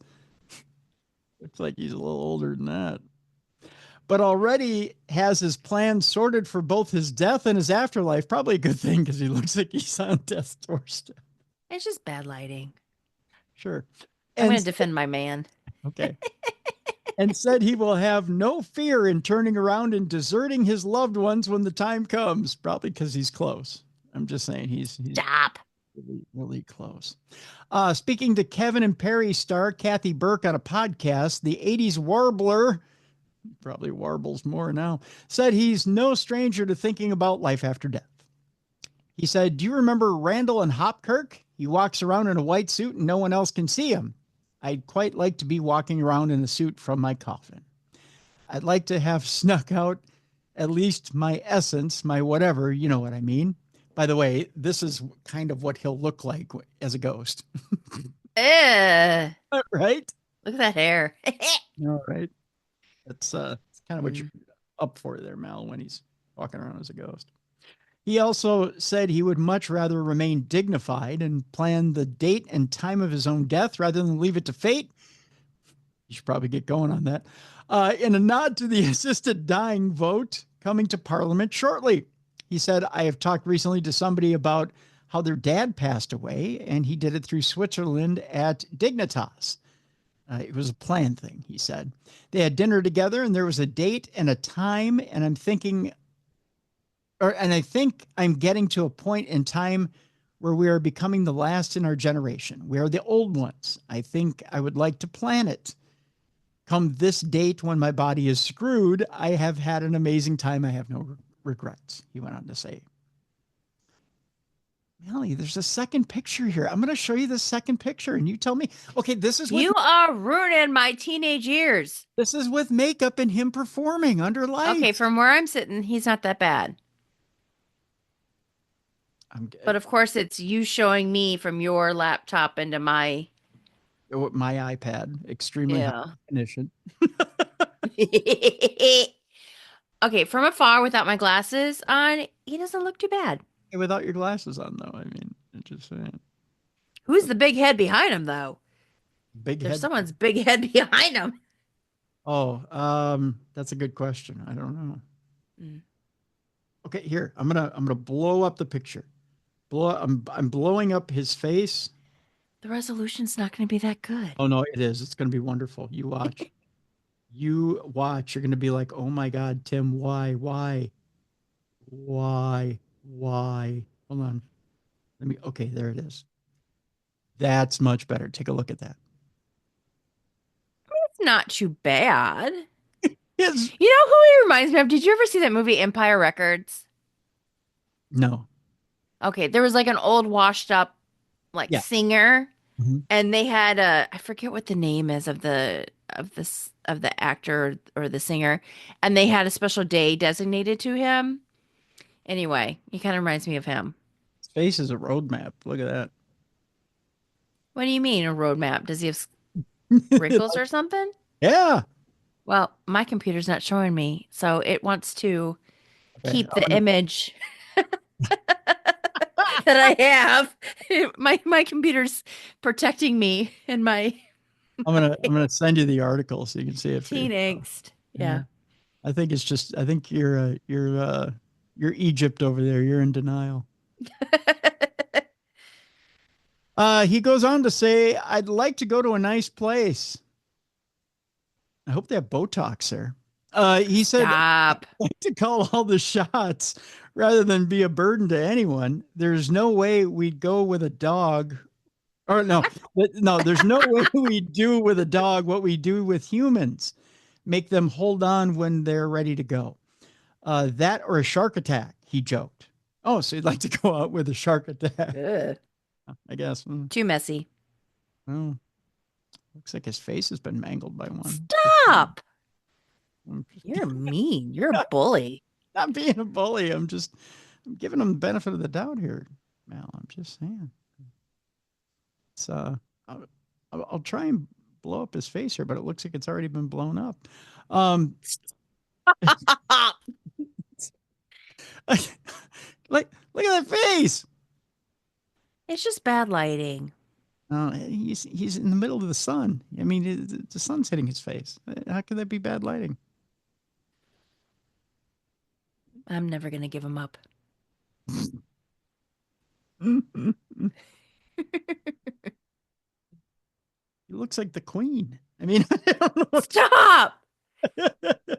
Looks like he's a little older than that. But already has his plans sorted for both his death and his afterlife. Probably a good thing because he looks like he's on death's doorstep. It's just bad lighting. Sure. I'm going to defend my man. Okay. And said he will have no fear in turning around and deserting his loved ones when the time comes. Probably because he's close. I'm just saying he's Stop. really, really close. Speaking to Kevin and Perry star Kathy Burke on a podcast, the 80s warbler, probably warbles more now, said he's no stranger to thinking about life after death. He said, do you remember Randall and Hopkirk? He walks around in a white suit and no one else can see him. I'd quite like to be walking around in a suit from my coffin. I'd like to have snuck out at least my essence, my whatever, you know what I mean. By the way, this is kind of what he'll look like as a ghost. Right? Look at that hair. All right. That's kind of what you're up for there, Mal, when he's walking around as a ghost. He also said he would much rather remain dignified and plan the date and time of his own death rather than leave it to fate. You should probably get going on that. In a nod to the assisted dying vote coming to Parliament shortly. He said, I have talked recently to somebody about how their dad passed away, and he did it through Switzerland at Dignitas. It was a planned thing, he said. They had dinner together, and there was a date and a time, and I think I'm getting to a point in time where we are becoming the last in our generation. We are the old ones. I think I would like to plan it. Come this date when my body is screwed, I have had an amazing time. I have no regrets, he went on to say. Mallie, there's a second picture here. I'm going to show you the second picture, and you tell me. Okay, this is you are ruining my teenage years. This is with makeup and him performing under lights. Okay, from where I'm sitting, he's not that bad. But of course, it's you showing me from your laptop into my iPad, extremely high definition. Okay, from afar without my glasses on, he doesn't look too bad. Without your glasses on, though, I mean, just saying. Who's the big head behind him, though? There's someone's big head behind him. Oh, that's a good question. I don't know. Okay, here I'm gonna blow up the picture. I'm blowing up his face. The resolution's not going to be that good. Oh no, it is. It's going to be wonderful. You watch. You watch. You're going to be like, oh my God, Tim, why? Hold on. Okay, there it is. That's much better. Take a look at that. It's not too bad. Yes. You know who he reminds me of? Did you ever see that movie Empire Records? No. Okay, there was like an old washed up singer, and they had I forget what the name is of the actor or the singer, and they had a special day designated to him. Anyway, he kind of reminds me of him. His face is a roadmap. Look at that. What do you mean a roadmap? Does he have wrinkles or something? Yeah. Well, my computer's not showing me, so it wants to keep the image that I have. My computer's protecting me and my I'm gonna send you the article so you can see it. Teen angst. Yeah. I think you're Egypt over there. You're in denial. He goes on to say, I'd like to go to a nice place. I hope they have Botox there. He said, Stop. I'd like to call all the shots rather than be a burden to anyone. There's no way we'd go with a dog. Or no, there's no way we do with a dog what we do with humans. Make them hold on when they're ready to go. That or a shark attack, he joked. Oh, so you'd like to go out with a shark attack? Ugh. I guess. Too messy. Oh, looks like his face has been mangled by one. Stop. You're mean. You're a bully. Not being a bully. I'm giving him the benefit of the doubt here, Mal. I'm just saying. It's I'll try and blow up his face here, but it looks like it's already been blown up. Like, look at that face. It's just bad lighting. He's in the middle of the sun. I mean, the sun's hitting his face. How could that be bad lighting? I'm never going to give him up. He looks like the queen. I mean, I don't know. Stop!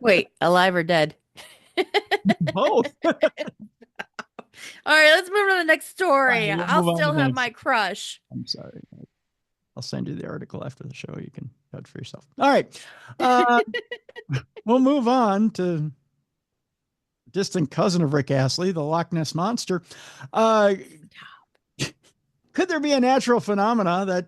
Wait, alive or dead? Both. All right, let's move on to the next story. We'll I'll still have my crush. I'm sorry. I'll send you the article after the show. You can judge for yourself. All right. We'll move on to distant cousin of Rick Astley, the Loch Ness Monster. Could there be a natural phenomena that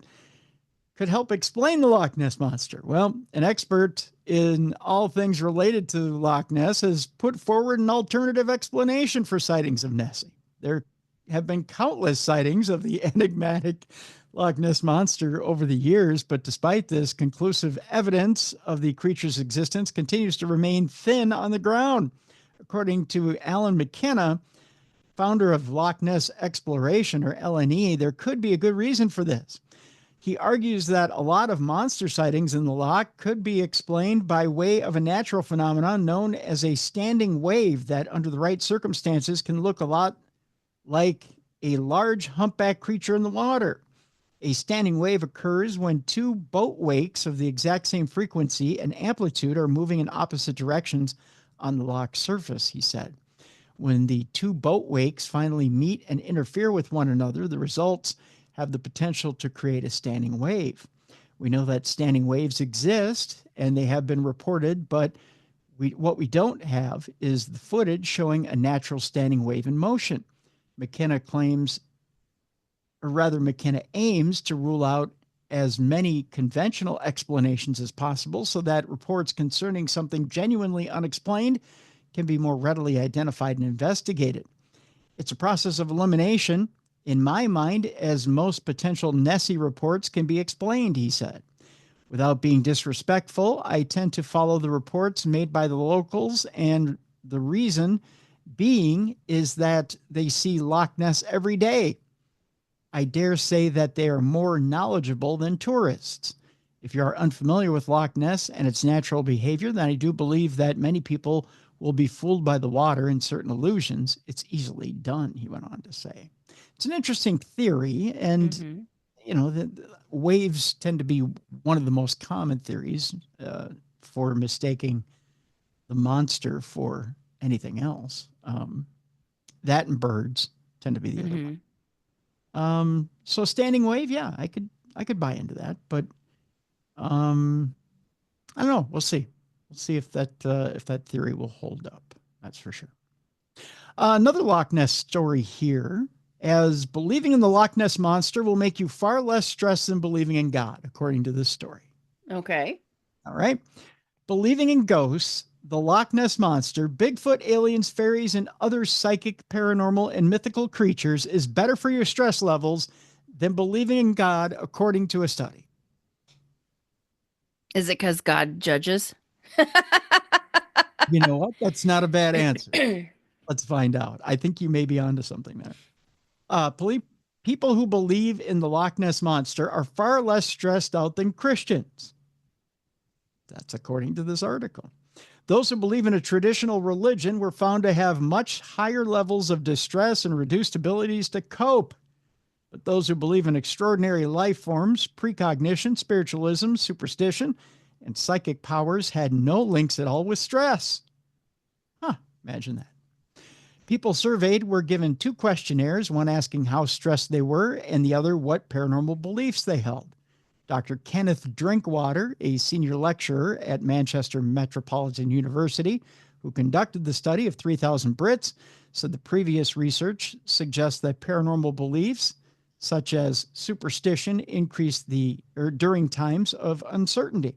could help explain the Loch Ness Monster? Well, an expert in all things related to Loch Ness has put forward an alternative explanation for sightings of Nessie. There have been countless sightings of the enigmatic Loch Ness Monster over the years, but despite this, conclusive evidence of the creature's existence continues to remain thin on the ground. According to Alan McKenna, founder of Loch Ness Exploration, or LNE, there could be a good reason for this. He argues that a lot of monster sightings in the loch could be explained by way of a natural phenomenon known as a standing wave that, under the right circumstances, can look a lot like a large humpback creature in the water. A standing wave occurs when two boat wakes of the exact same frequency and amplitude are moving in opposite directions on the loch surface, he said. When the two boat wakes finally meet and interfere with one another, the results have the potential to create a standing wave. We know that standing waves exist and they have been reported, but what we don't have is the footage showing a natural standing wave in motion. McKenna aims to rule out as many conventional explanations as possible so that reports concerning something genuinely unexplained can be more readily identified and investigated. It's a process of elimination, in my mind, as most potential Nessie reports can be explained, he said. Without being disrespectful, I tend to follow the reports made by the locals, and the reason being is that they see Loch Ness every day. I dare say that they are more knowledgeable than tourists. If you are unfamiliar with Loch Ness and its natural behavior, then I do believe that many people will be fooled by the water and certain illusions. It's easily done, he went on to say. It's an interesting theory, and the waves tend to be one of the most common theories for mistaking the monster for anything else. That and birds tend to be the other one. So standing wave, yeah, I could buy into that, but I don't know. We'll see. We'll see if that theory will hold up. That's for sure. Another Loch Ness story here, as believing in the Loch Ness Monster will make you far less stressed than believing in God, according to this story. Okay. All right. Believing in ghosts, the Loch Ness Monster, Bigfoot, aliens, fairies, and other psychic, paranormal, and mythical creatures is better for your stress levels than believing in God, according to a study. Is it because God judges? You know what? That's not a bad answer. Let's find out. I think you may be onto something there. People who believe in the Loch Ness Monster are far less stressed out than Christians. That's according to this article. Those who believe in a traditional religion were found to have much higher levels of distress and reduced abilities to cope. But those who believe in extraordinary life forms, precognition, spiritualism, superstition, and psychic powers had no links at all with stress. Imagine that. People surveyed were given two questionnaires, one asking how stressed they were and the other what paranormal beliefs they held. Dr. Kenneth Drinkwater, a senior lecturer at Manchester Metropolitan University, who conducted the study of 3,000 Brits, said the previous research suggests that paranormal beliefs, such as superstition, increased during times of uncertainty.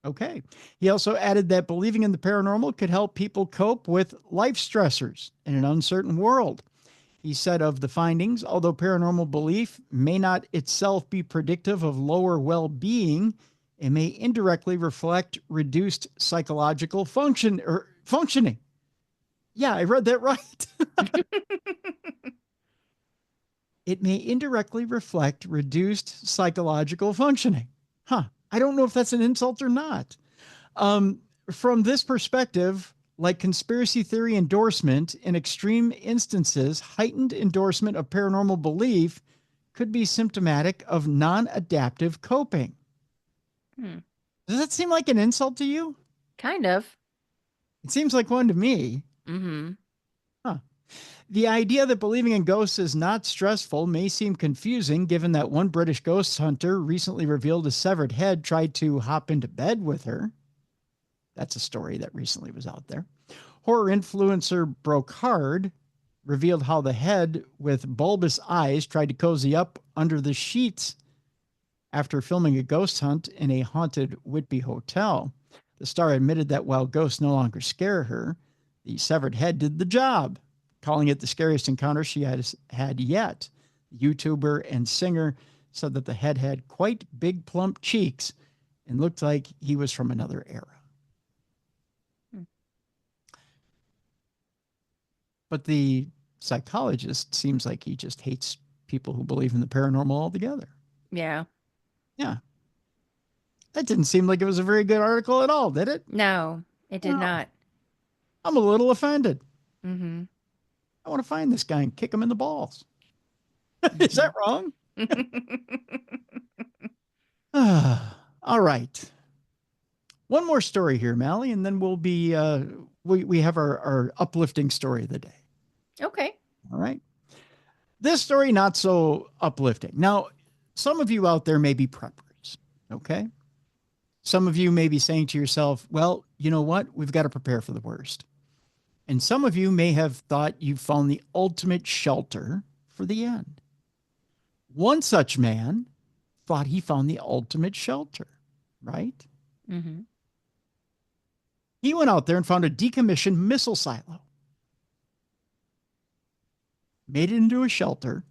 Okay. He also added that believing in the paranormal could help people cope with life stressors in an uncertain world. He said of the findings, although paranormal belief may not itself be predictive of lower well-being, it may indirectly reflect reduced psychological functioning. Yeah, I read that right. It may indirectly reflect reduced psychological functioning. Huh. I don't know if that's an insult or not. From this perspective, like conspiracy theory endorsement, in extreme instances, heightened endorsement of paranormal belief could be symptomatic of non-adaptive coping. Does that seem like an insult to you? Kind of. It seems like one to me. Mm-hmm. Huh. The idea that believing in ghosts is not stressful may seem confusing, given that one British ghost hunter recently revealed a severed head tried to hop into bed with her. That's a story that recently was out there. Horror influencer Brocard revealed how the head with bulbous eyes tried to cozy up under the sheets after filming a ghost hunt in a haunted Whitby hotel. The star admitted that while ghosts no longer scare her, the severed head did the job, calling it the scariest encounter she has had yet. The YouTuber and singer said that the head had quite big plump cheeks and looked like he was from another era. But the psychologist seems like he just hates people who believe in the paranormal altogether. Yeah. Yeah. That didn't seem like it was a very good article at all, did it? No, it did not. I'm a little offended. Mm-hmm. I want to find this guy and kick him in the balls. Is that wrong? All right. One more story here, Mallie, and then we'll be, we have our uplifting story of the day. Okay. All right. This story, not so uplifting. Now, some of you out there may be preppers, okay? Some of you may be saying to yourself, well, you know what? We've got to prepare for the worst. And some of you may have thought you found the ultimate shelter for the end. One such man thought he found the ultimate shelter, right? Mm-hmm. He went out there and found a decommissioned missile silo, made it into a shelter,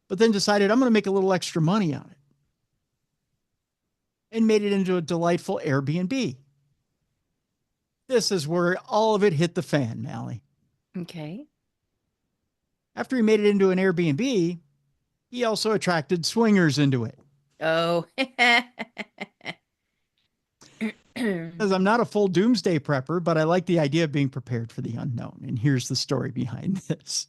but then decided, I'm going to make a little extra money on it, and made it into a delightful Airbnb. This is where all of it hit the fan, Mallie. Okay. After he made it into an Airbnb, he also attracted swingers into it. Oh. Because I'm not a full doomsday prepper, but I like the idea of being prepared for the unknown. And here's the story behind this.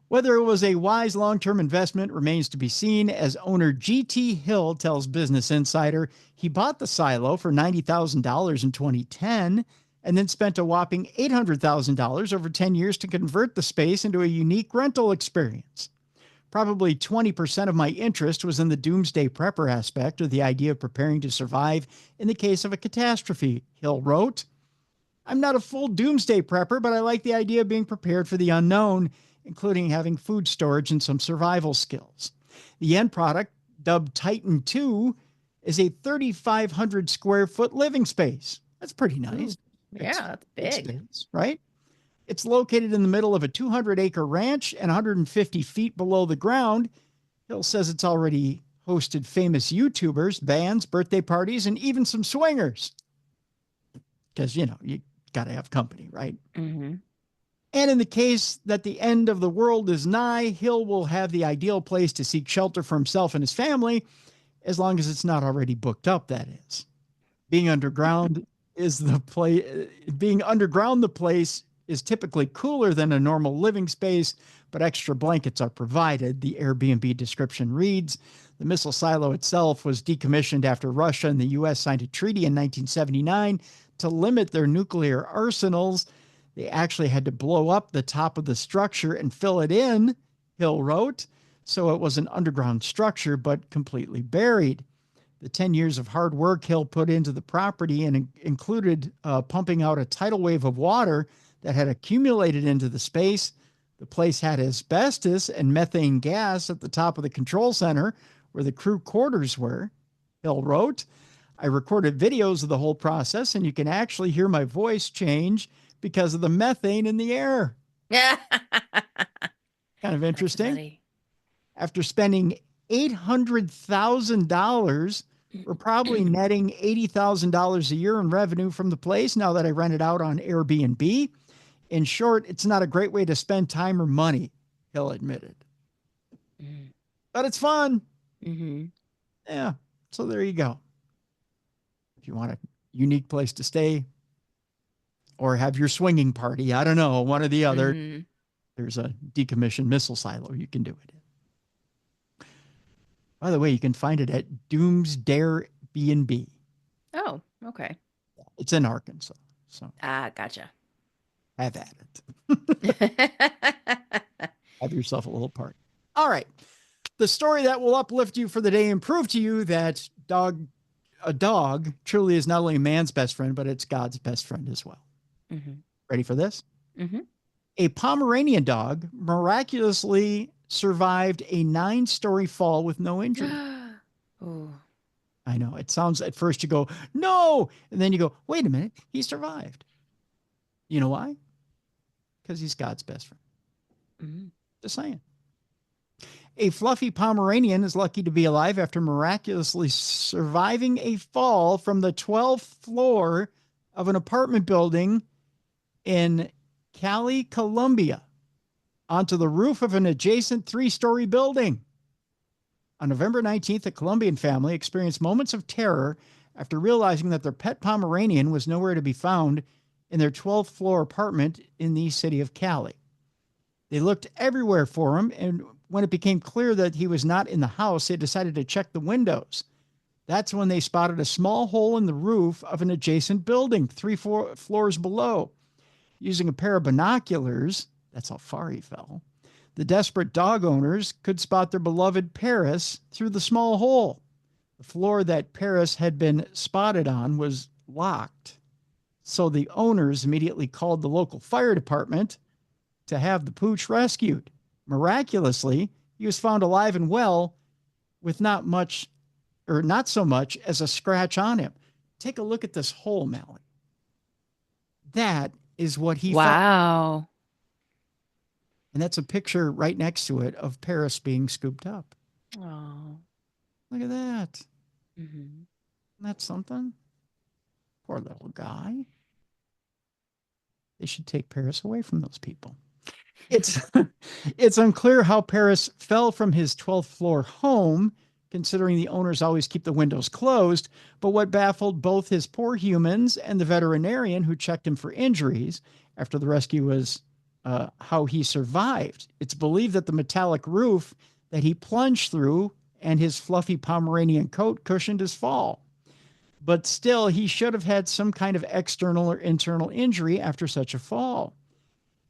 Whether it was a wise long-term investment remains to be seen, as owner G.T. Hill tells Business Insider he bought the silo for $90,000 in 2010 and then spent a whopping $800,000 over 10 years to convert the space into a unique rental experience. Probably 20% of my interest was in the doomsday prepper aspect, or the idea of preparing to survive in the case of a catastrophe, Hill wrote. I'm not a full doomsday prepper, but I like the idea of being prepared for the unknown, including having food storage and some survival skills. The end product, dubbed Titan 2, is a 3,500 square foot living space. That's pretty nice. Ooh, yeah, that's big. Space, right? It's located in the middle of a 200-acre ranch and 150 feet below the ground. Hill says it's already hosted famous YouTubers, bands, birthday parties, and even some swingers. Because, you know, you got to have company, right? Mm-hmm. And in the case that the end of the world is nigh, Hill will have the ideal place to seek shelter for himself and his family, as long as it's not already booked up, that is. Being underground the place is typically cooler than a normal living space, but extra blankets are provided. The Airbnb description reads, the missile silo itself was decommissioned after Russia and the U.S. signed a treaty in 1979 to limit their nuclear arsenals. They actually had to blow up the top of the structure and fill it in, Hill wrote. So it was an underground structure, but completely buried. The 10 years of hard work Hill put into the property and included pumping out a tidal wave of water that had accumulated into the space. The place had asbestos and methane gas at the top of the control center where the crew quarters were, Hill wrote. I recorded videos of the whole process, and you can actually hear my voice change because of the methane in the air. Kind of That's interesting. funny. After spending $800,000, we're probably netting $80,000 a year in revenue from the place now that I rent it out on Airbnb. In short, it's not a great way to spend time or money, Hill admitted. But it's fun. Mm-hmm. Yeah. So there you go. If you want a unique place to stay or have your swinging party, I don't know, one or the other, Mm-hmm. there's a decommissioned missile silo you can do it in. By the way, you can find it at Doomsdare B&B. Oh, okay. It's in Arkansas. So Gotcha. have at it. Have yourself a little party. All right. The story that will uplift you for the day and prove to you that a dog truly is not only a man's best friend, but it's God's best friend as well. Mm-hmm. Ready for this? Mm-hmm. A Pomeranian dog miraculously survived a 9-story fall with no injury. Oh. I know. It sounds at first you go, no. And then you go, wait a minute. He survived. You know why? Because he's God's best friend. Mm-hmm. Just saying. A fluffy Pomeranian is lucky to be alive after miraculously surviving a fall from the 12th floor of an apartment building in Cali, Colombia, onto the roof of an adjacent 3-story building. On November 19th, a Colombian family experienced moments of terror after realizing that their pet Pomeranian was nowhere to be found in their 12th floor apartment in the city of Cali. They looked everywhere for him, and when it became clear that he was not in the house, they decided to check the windows. That's when they spotted a small hole in the roof of an adjacent building, 3 floors below. Using a pair of binoculars, that's how far he fell, the desperate dog owners could spot their beloved Paris through the small hole. The floor that Paris had been spotted on was locked, so the owners immediately called the local fire department to have the pooch rescued. Miraculously, he was found alive and well with not so much as a scratch on him. Take a look at this hole, Mallie. That is what he found. Wow. And that's a picture right next to it of Paris being scooped up. Oh. Look at that. Mm-hmm. Isn't that something? Poor little guy. They should take Paris away from those people. It's unclear how Paris fell from his 12th floor home, considering the owners always keep the windows closed. But what baffled both his poor humans and the veterinarian who checked him for injuries after the rescue was how he survived. It's believed that the metallic roof that he plunged through and his fluffy Pomeranian coat cushioned his fall. But still, he should have had some kind of external or internal injury after such a fall.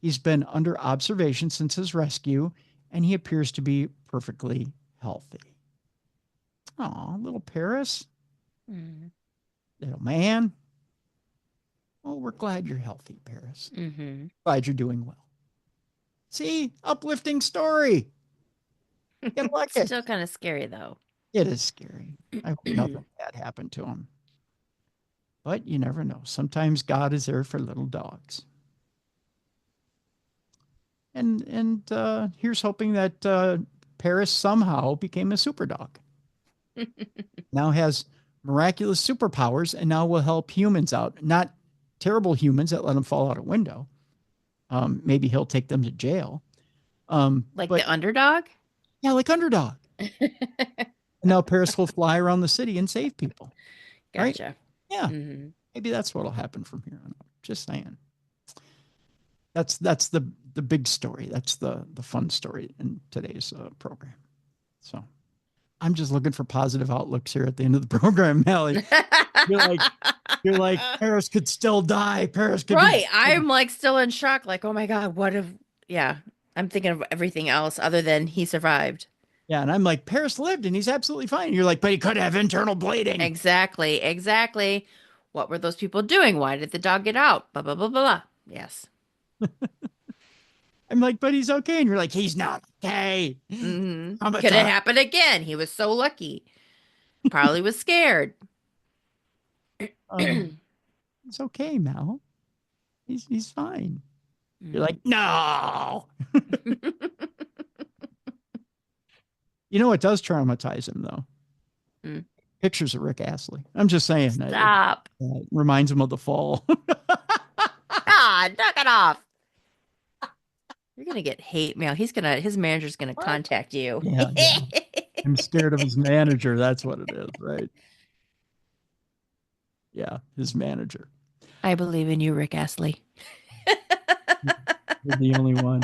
He's been under observation since his rescue, and he appears to be perfectly healthy. Aw, little Paris. Mm-hmm. Little man. Well, we're glad you're healthy, Paris. Mm-hmm. Glad you're doing well. See? Uplifting story. You like it. Still kind of scary, though. It is scary. I hope nothing bad happened to him. But you never know. Sometimes God is there for little dogs. And here's hoping that Paris somehow became a super dog. Now has miraculous superpowers and now will help humans out. Not terrible humans that let him fall out a window. Maybe he'll take them to jail. Like the underdog? Yeah, like underdog. And now Paris will fly around the city and save people. Gotcha. Right? Yeah. Mm-hmm. Maybe that's what'll happen from here on out. Just saying. That's the big story. That's the fun story in today's program. So I'm just looking for positive outlooks here at the end of the program, Mallie. You're like, Paris could still die. Paris could Right. be- I'm like still in shock. Like, oh my God, what if, yeah. I'm thinking of everything else other than he survived. Yeah, and I'm like, Paris lived and he's absolutely fine. And you're like, but he could have internal bleeding. Exactly. Exactly. What were those people doing? Why did the dog get out? Blah, blah, blah, blah, blah. Yes. I'm like, but he's okay. And you're like, he's not okay. Mm-hmm. Could it happen again? He was so lucky. Probably was scared. It's okay, Mal. He's fine. You're like, no. You know what does traumatize him, though? Mm. Pictures of Rick Astley. I'm just saying. Stop. It reminds him of the fall. Ah, knock it off. You're gonna get hate mail. His manager's gonna contact you. Yeah, yeah. I'm scared of his manager. That's what it is, right? Yeah, his manager. I believe in you, Rick Astley. You're the only one.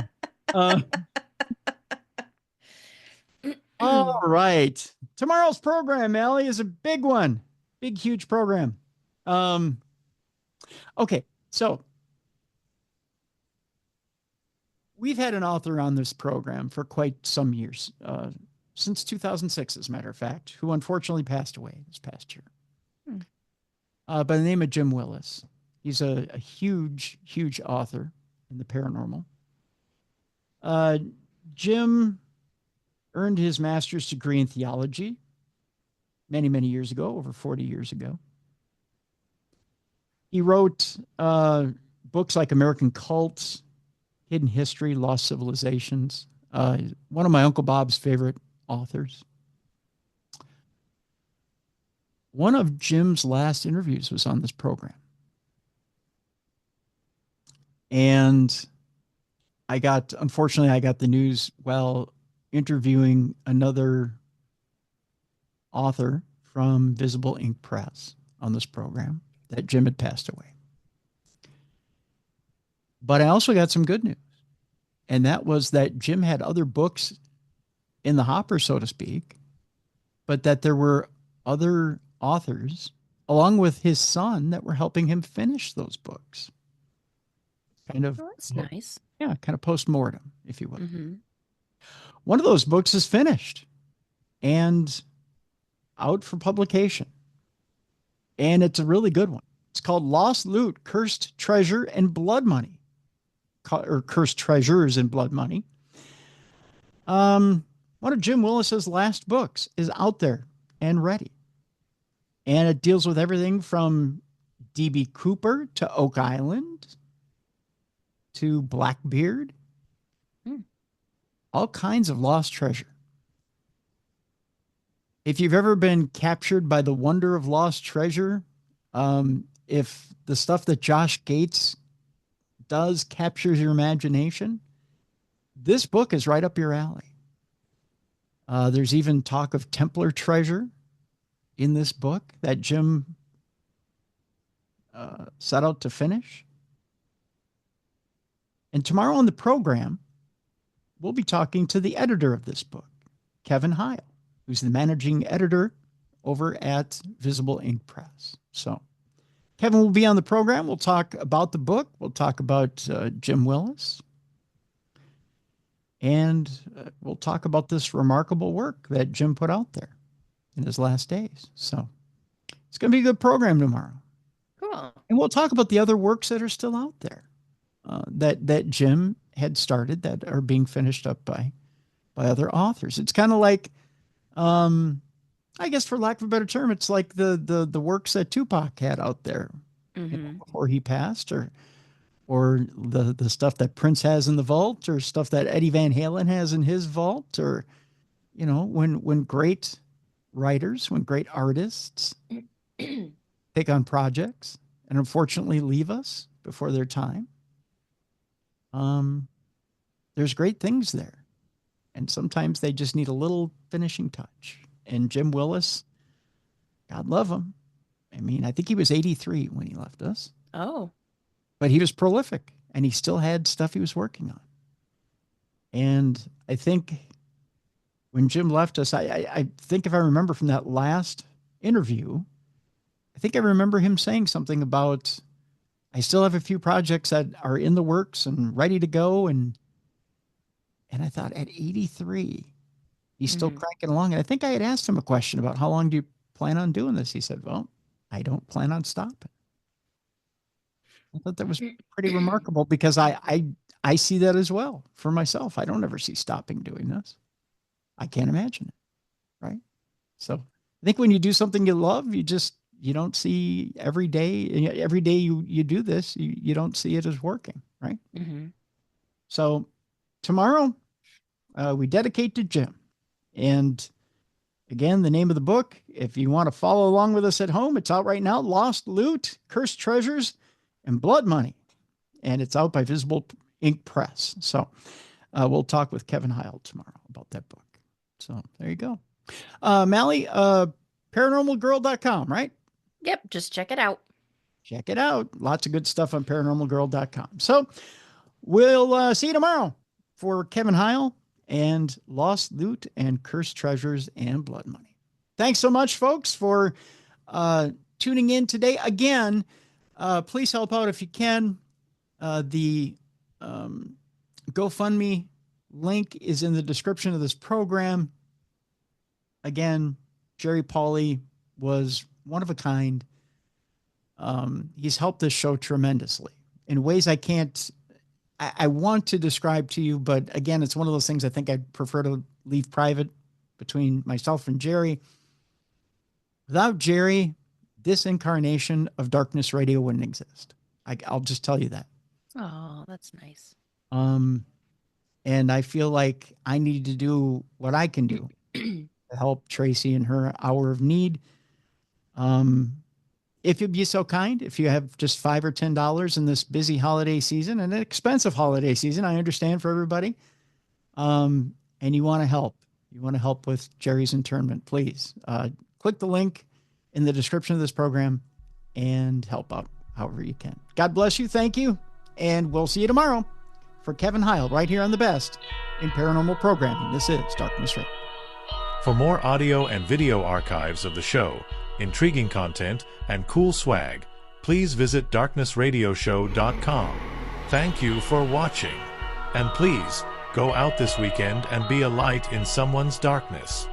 All right. Tomorrow's program, Mallie, is a big one. Big, huge program. Okay, so we've had an author on this program for quite some years, since 2006, as a matter of fact, who unfortunately passed away this past year. By the name of Jim Willis. He's a huge, huge author in the paranormal. Jim earned his master's degree in theology many, many years ago, over 40 years ago. He wrote books like American Cults, Hidden History, Lost Civilizations. One of my Uncle Bob's favorite authors. One of Jim's last interviews was on this program. And unfortunately, I got the news while interviewing another author from Visible Ink Press on this program that Jim had passed away. But I also got some good news. And that was that Jim had other books in the hopper, so to speak, but that there were other authors, along with his son, that were helping him finish those books. Kind of. Oh, that's nice. Yeah, kind of post-mortem, if you will. Mm-hmm. One of those books is finished and out for publication. And it's a really good one. It's called Lost Loot, Cursed Treasure and Blood Money. Or Cursed Treasures and Blood Money. One of Jim Willis's last books is out there and ready. And it deals with everything from D.B. Cooper to Oak Island to Blackbeard. All kinds of lost treasure. If you've ever been captured by the wonder of lost treasure, if the stuff that Josh Gates does captures your imagination, this book is right up your alley. There's even talk of Templar treasure in this book that Jim set out to finish. And tomorrow on the program, we'll be talking to the editor of this book, Kevin Heil, who's the managing editor over at Visible Ink Press. So Kevin will be on the program. We'll talk about the book. We'll talk about Jim Willis. And we'll talk about this remarkable work that Jim put out there in his last days. So it's going to be a good program tomorrow. Cool. And we'll talk about the other works that are still out there that Jim had started that are being finished up by other authors. It's kind of like, I guess for lack of a better term, it's like the works that Tupac had out there before he passed, or the stuff that Prince has in the vault, or stuff that Eddie Van Halen has in his vault, or, you know, when great writers, when great artists take on projects and unfortunately leave us before their time. There's great things there. And sometimes they just need a little finishing touch. And Jim Willis, God love him. I mean, I think he was 83 when he left us. Oh. But he was prolific, and he still had stuff he was working on. And I think when Jim left us, I think if I remember from that last interview, I think I remember him saying something about, I still have a few projects that are in the works and ready to go. And I thought, at 83, he's still cranking along. And I think I had asked him a question about, how long do you plan on doing this? He said, well, I don't plan on stopping. I thought that was pretty remarkable, because I see that as well for myself. I don't ever see stopping doing this. I can't imagine it. Right. So I think when you do something you love, you don't see every day you do this, you don't see it as working. Right. So tomorrow we dedicate to Jim. And again, the name of the book, if you want to follow along with us at home, it's out right now. Lost Loot, Cursed Treasures, and Blood Money. And it's out by Visible Ink Press. So we'll talk with Kevin Heil tomorrow about that book. So there you go. Mallie, paranormalgirl.com, right? Yep, just check it out. Check it out. Lots of good stuff on paranormalgirl.com. So we'll see you tomorrow for Kevin Heil and Lost Loot and Cursed Treasures and Blood Money. Thanks so much, folks, for tuning in today. Again, please help out if you can. The GoFundMe link is in the description of this program. Again, Jerry Pauly was one of a kind. He's helped this show tremendously in ways I want to describe to you, but again, it's one of those things I think I'd prefer to leave private between myself and Jerry. Without Jerry, this incarnation of Darkness Radio wouldn't exist. I'll just tell you that. Oh, that's nice. And I feel like I need to do what I can do to help Tracy in her hour of need. If you'd be so kind, if you have just $5 or $10 in this busy holiday season and an expensive holiday season, I understand for everybody. And you want to help with Jerry's internment, please click the link in the description of this program and help out however you can. God bless you. Thank you. And we'll see you tomorrow for Kevin Heil right here on the best in paranormal programming. This is Darkness Radio. For more audio and video archives of the show, intriguing content, and cool swag, please visit darknessradioshow.com. Thank you for watching. And please, go out this weekend and be a light in someone's darkness.